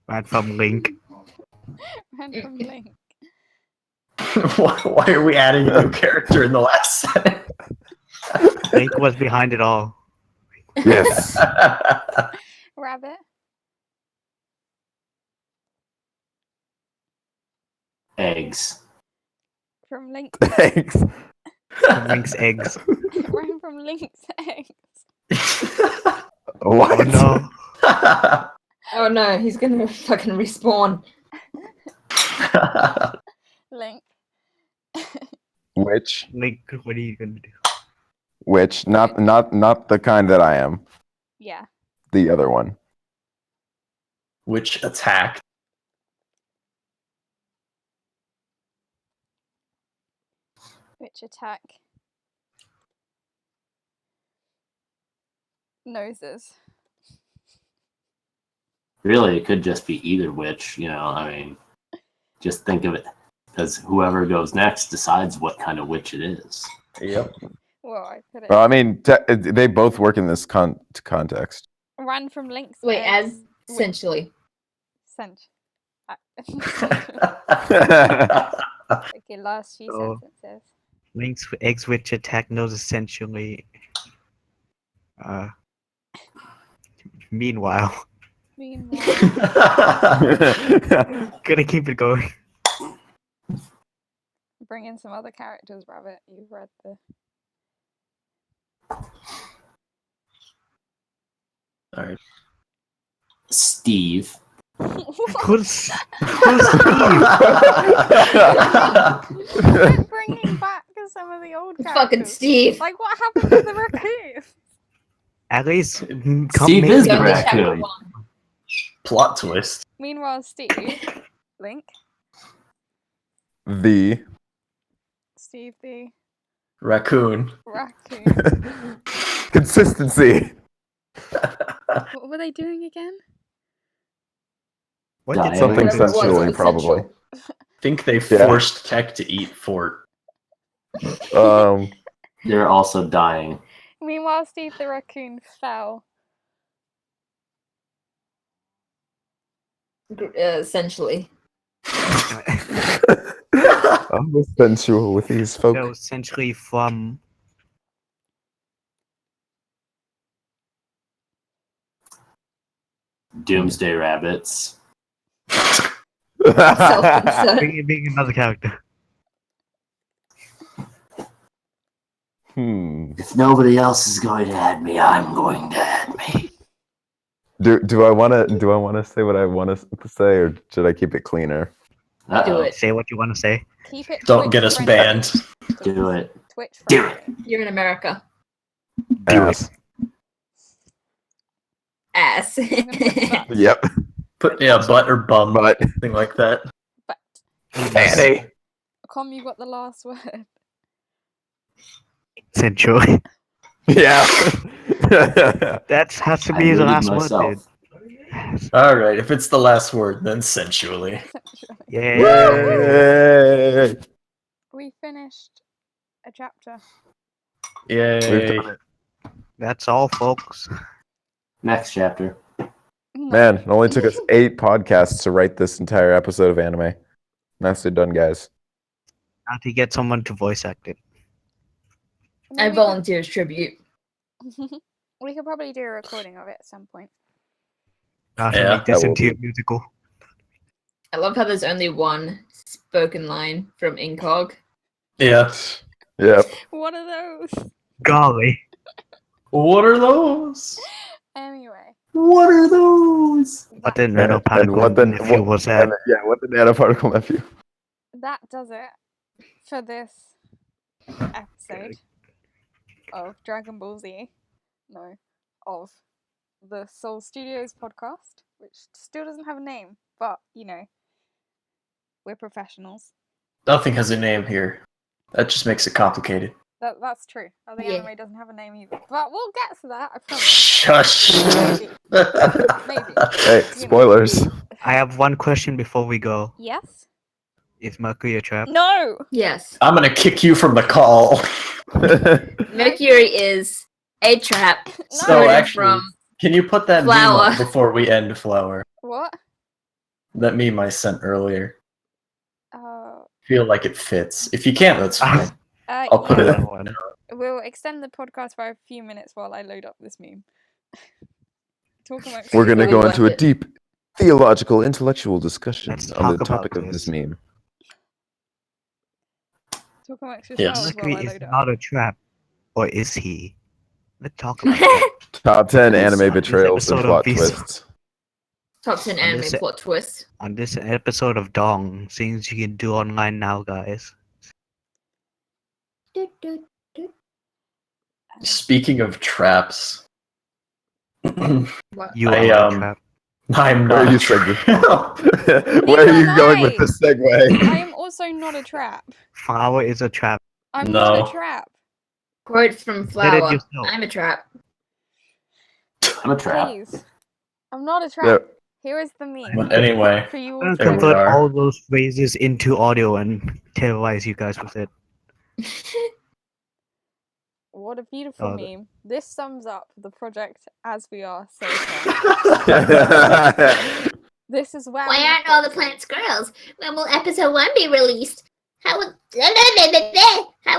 Right from Link. Ran from Link. Why are we adding a new character in the last sentence? Link was behind it all. Yes. Rabbit. Eggs. From Link. Thanks. From Link's eggs. Ran from Link's eggs. What? Oh no. Oh no, he's gonna fucking respawn. Link. Which? Link, what are you gonna do? Which? Not the kind that I am. Yeah. The other one. Which attacked? Which attack? Noses. Really, it could just be either which, I mean, just think of it because whoever goes next decides what kind of witch it is. Yep. Well, I put it. Well, I mean, they both work in this context. Ran from Link's Wait, eggs. as essentially. Sent. Yeah. Okay, last few So- sentences. Link's eggs which attack knows essentially. Meanwhile, Meanwhile, gonna keep it going. bring in some other characters, Rabbit. You've read the. All right. Steve. Who's Steve? We're bringing back some of the old characters. Fucking Steve. Like, what happened to the raccoon? At least Steve is Go the to chapter raccoon. 1. Plot twist. Meanwhile, Steve. Link. The Steve the Raccoon. raccoon. consistency. What were they doing again? What Dying. did Something Whatever it was, it sensually, was probably. sensual. Think they Yeah. forced Tech to eat Fort. They're also dying. Meanwhile, Steve the raccoon fell. Essentially. I'm sensual with these folk. So essentially from Doomsday Rabbits. Self-concerned. being another character. If nobody else is going to add me, I'm going to add me. Do I want to say what I want to say, or should I keep it cleaner? Uh-oh. it. Say what you want to say. Keep it. Don't Twitch get us friendly. banned. Do it. Twitch Do friendly. You're in America. Do Ass. Ass. I'm gonna put butt. Yep. Put butt or bum, But something like that. But Fanny. Com, you got the last word. Essentially. Yeah. That has to I be the muted last word, myself. dude. All right. If it's the last word, then sensually. Yeah. Yay. We finished a chapter. We've Yay. done it. That's all, folks. Next chapter. Man, it only took us 8 podcasts to write this entire episode of anime. Nicely done, guys. Now to get someone to voice act it. I Maybe volunteer as tribute. we could probably do a recording of it at some point. Now to Yeah, make this that will into a be- musical. I love how there's only one spoken line from Incog. Yeah. Yep. What are those? Golly. What are those? Anyway, What are those? What the And nanoparticle what the nephew was that? what the nanoparticle nephew? that does it for this episode of Dragon Ball Z. No, of the Soul Studios podcast, which still doesn't have a name, but you know, we're professionals. Nothing has a name here. That just makes it complicated. That's true. The Yeah. anime doesn't have a name either, but we'll get to that. I promise. Shush. Maybe. Hey, spoilers. I have one question before we go. Yes. Is Mercury a trap? No. Yes. I'm gonna kick you from the call. Mercury is a trap. So started actually, from can you put that Flower. meme up before we end Flower? What? That meme I sent earlier. Uh, Feel like it fits. If you can't, that's fine. I'll put yeah. it up. One. We'll extend the podcast by a few minutes while I load up this meme. Talk amongst We're gonna Really go worth into a it. deep theological, intellectual discussion Let's on the talk topic about of this this. meme. Talk amongst Yes. yourselves Mercury while I is load it not up. a trap. Or is he? Let's talk about that. Top 10 anime This betrayals and episode of plot Beast- twists. Top 10 On anime this- plot twist. On this episode of Dong, things you can do online now, guys. Speaking of traps, What? You I, are a um, trap. I'm Where are not. you, Where are you am going I. with this segue? I am also not a trap. Flower is a trap. I'm not No. a trap. Quote from Said it Flower. yourself. I'm a trap. I'm a trap. Please. I'm not a trap. There- Here is the meme But anyway, for you all I'm to There gonna we listen. convert are. all those phrases into audio and terrorize you guys with it. What a beautiful Oh, meme. This sums up the project as we are so far. This is where Why we aren't got all the to. plants girls? When will episode 1 be released? How will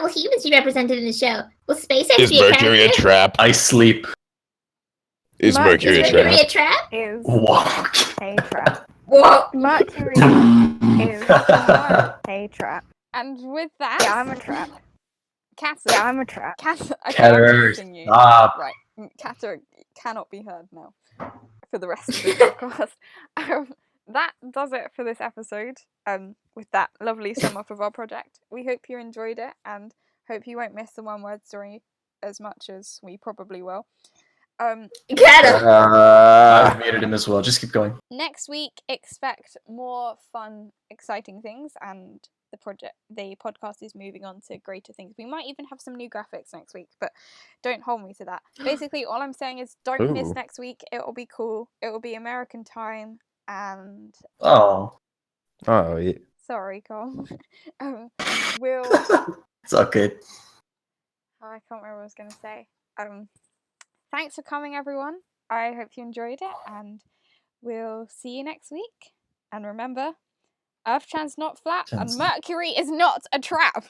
humans be represented in the show? Will SpaceX Is be a Mercury a character? trap? I sleep. Is Mercury Mercury Is a Mercury trap? a trap? Is Walked. a trap. Whoa! Mercury is a trap. And with that, Yeah, I'm a trap. Kata. Yeah, I'm a trap. Kata, okay, I'm Catter, muting you. stop. Right, Kata cannot be heard now for the rest of the podcast. That does it for this episode. With that lovely sum up of our project, we hope you enjoyed it and hope you won't miss the one word story as much as we probably will. Kata! I've made it in as well. Just keep going. Next week, expect more fun, exciting things, and the podcast is moving on to greater things. We might even have some new graphics next week, but don't hold me to that. Basically, all I'm saying is don't miss Ooh. next week. It will be cool. It will be American time, and Oh, Oh, yeah. sorry, Comn. We'll. it's all good. I can't remember what I was gonna say. Thanks for coming, everyone. I hope you enjoyed it, and we'll see you next week. And remember, Earth-chan's not flat, and Chan's- Mercury is not a trap.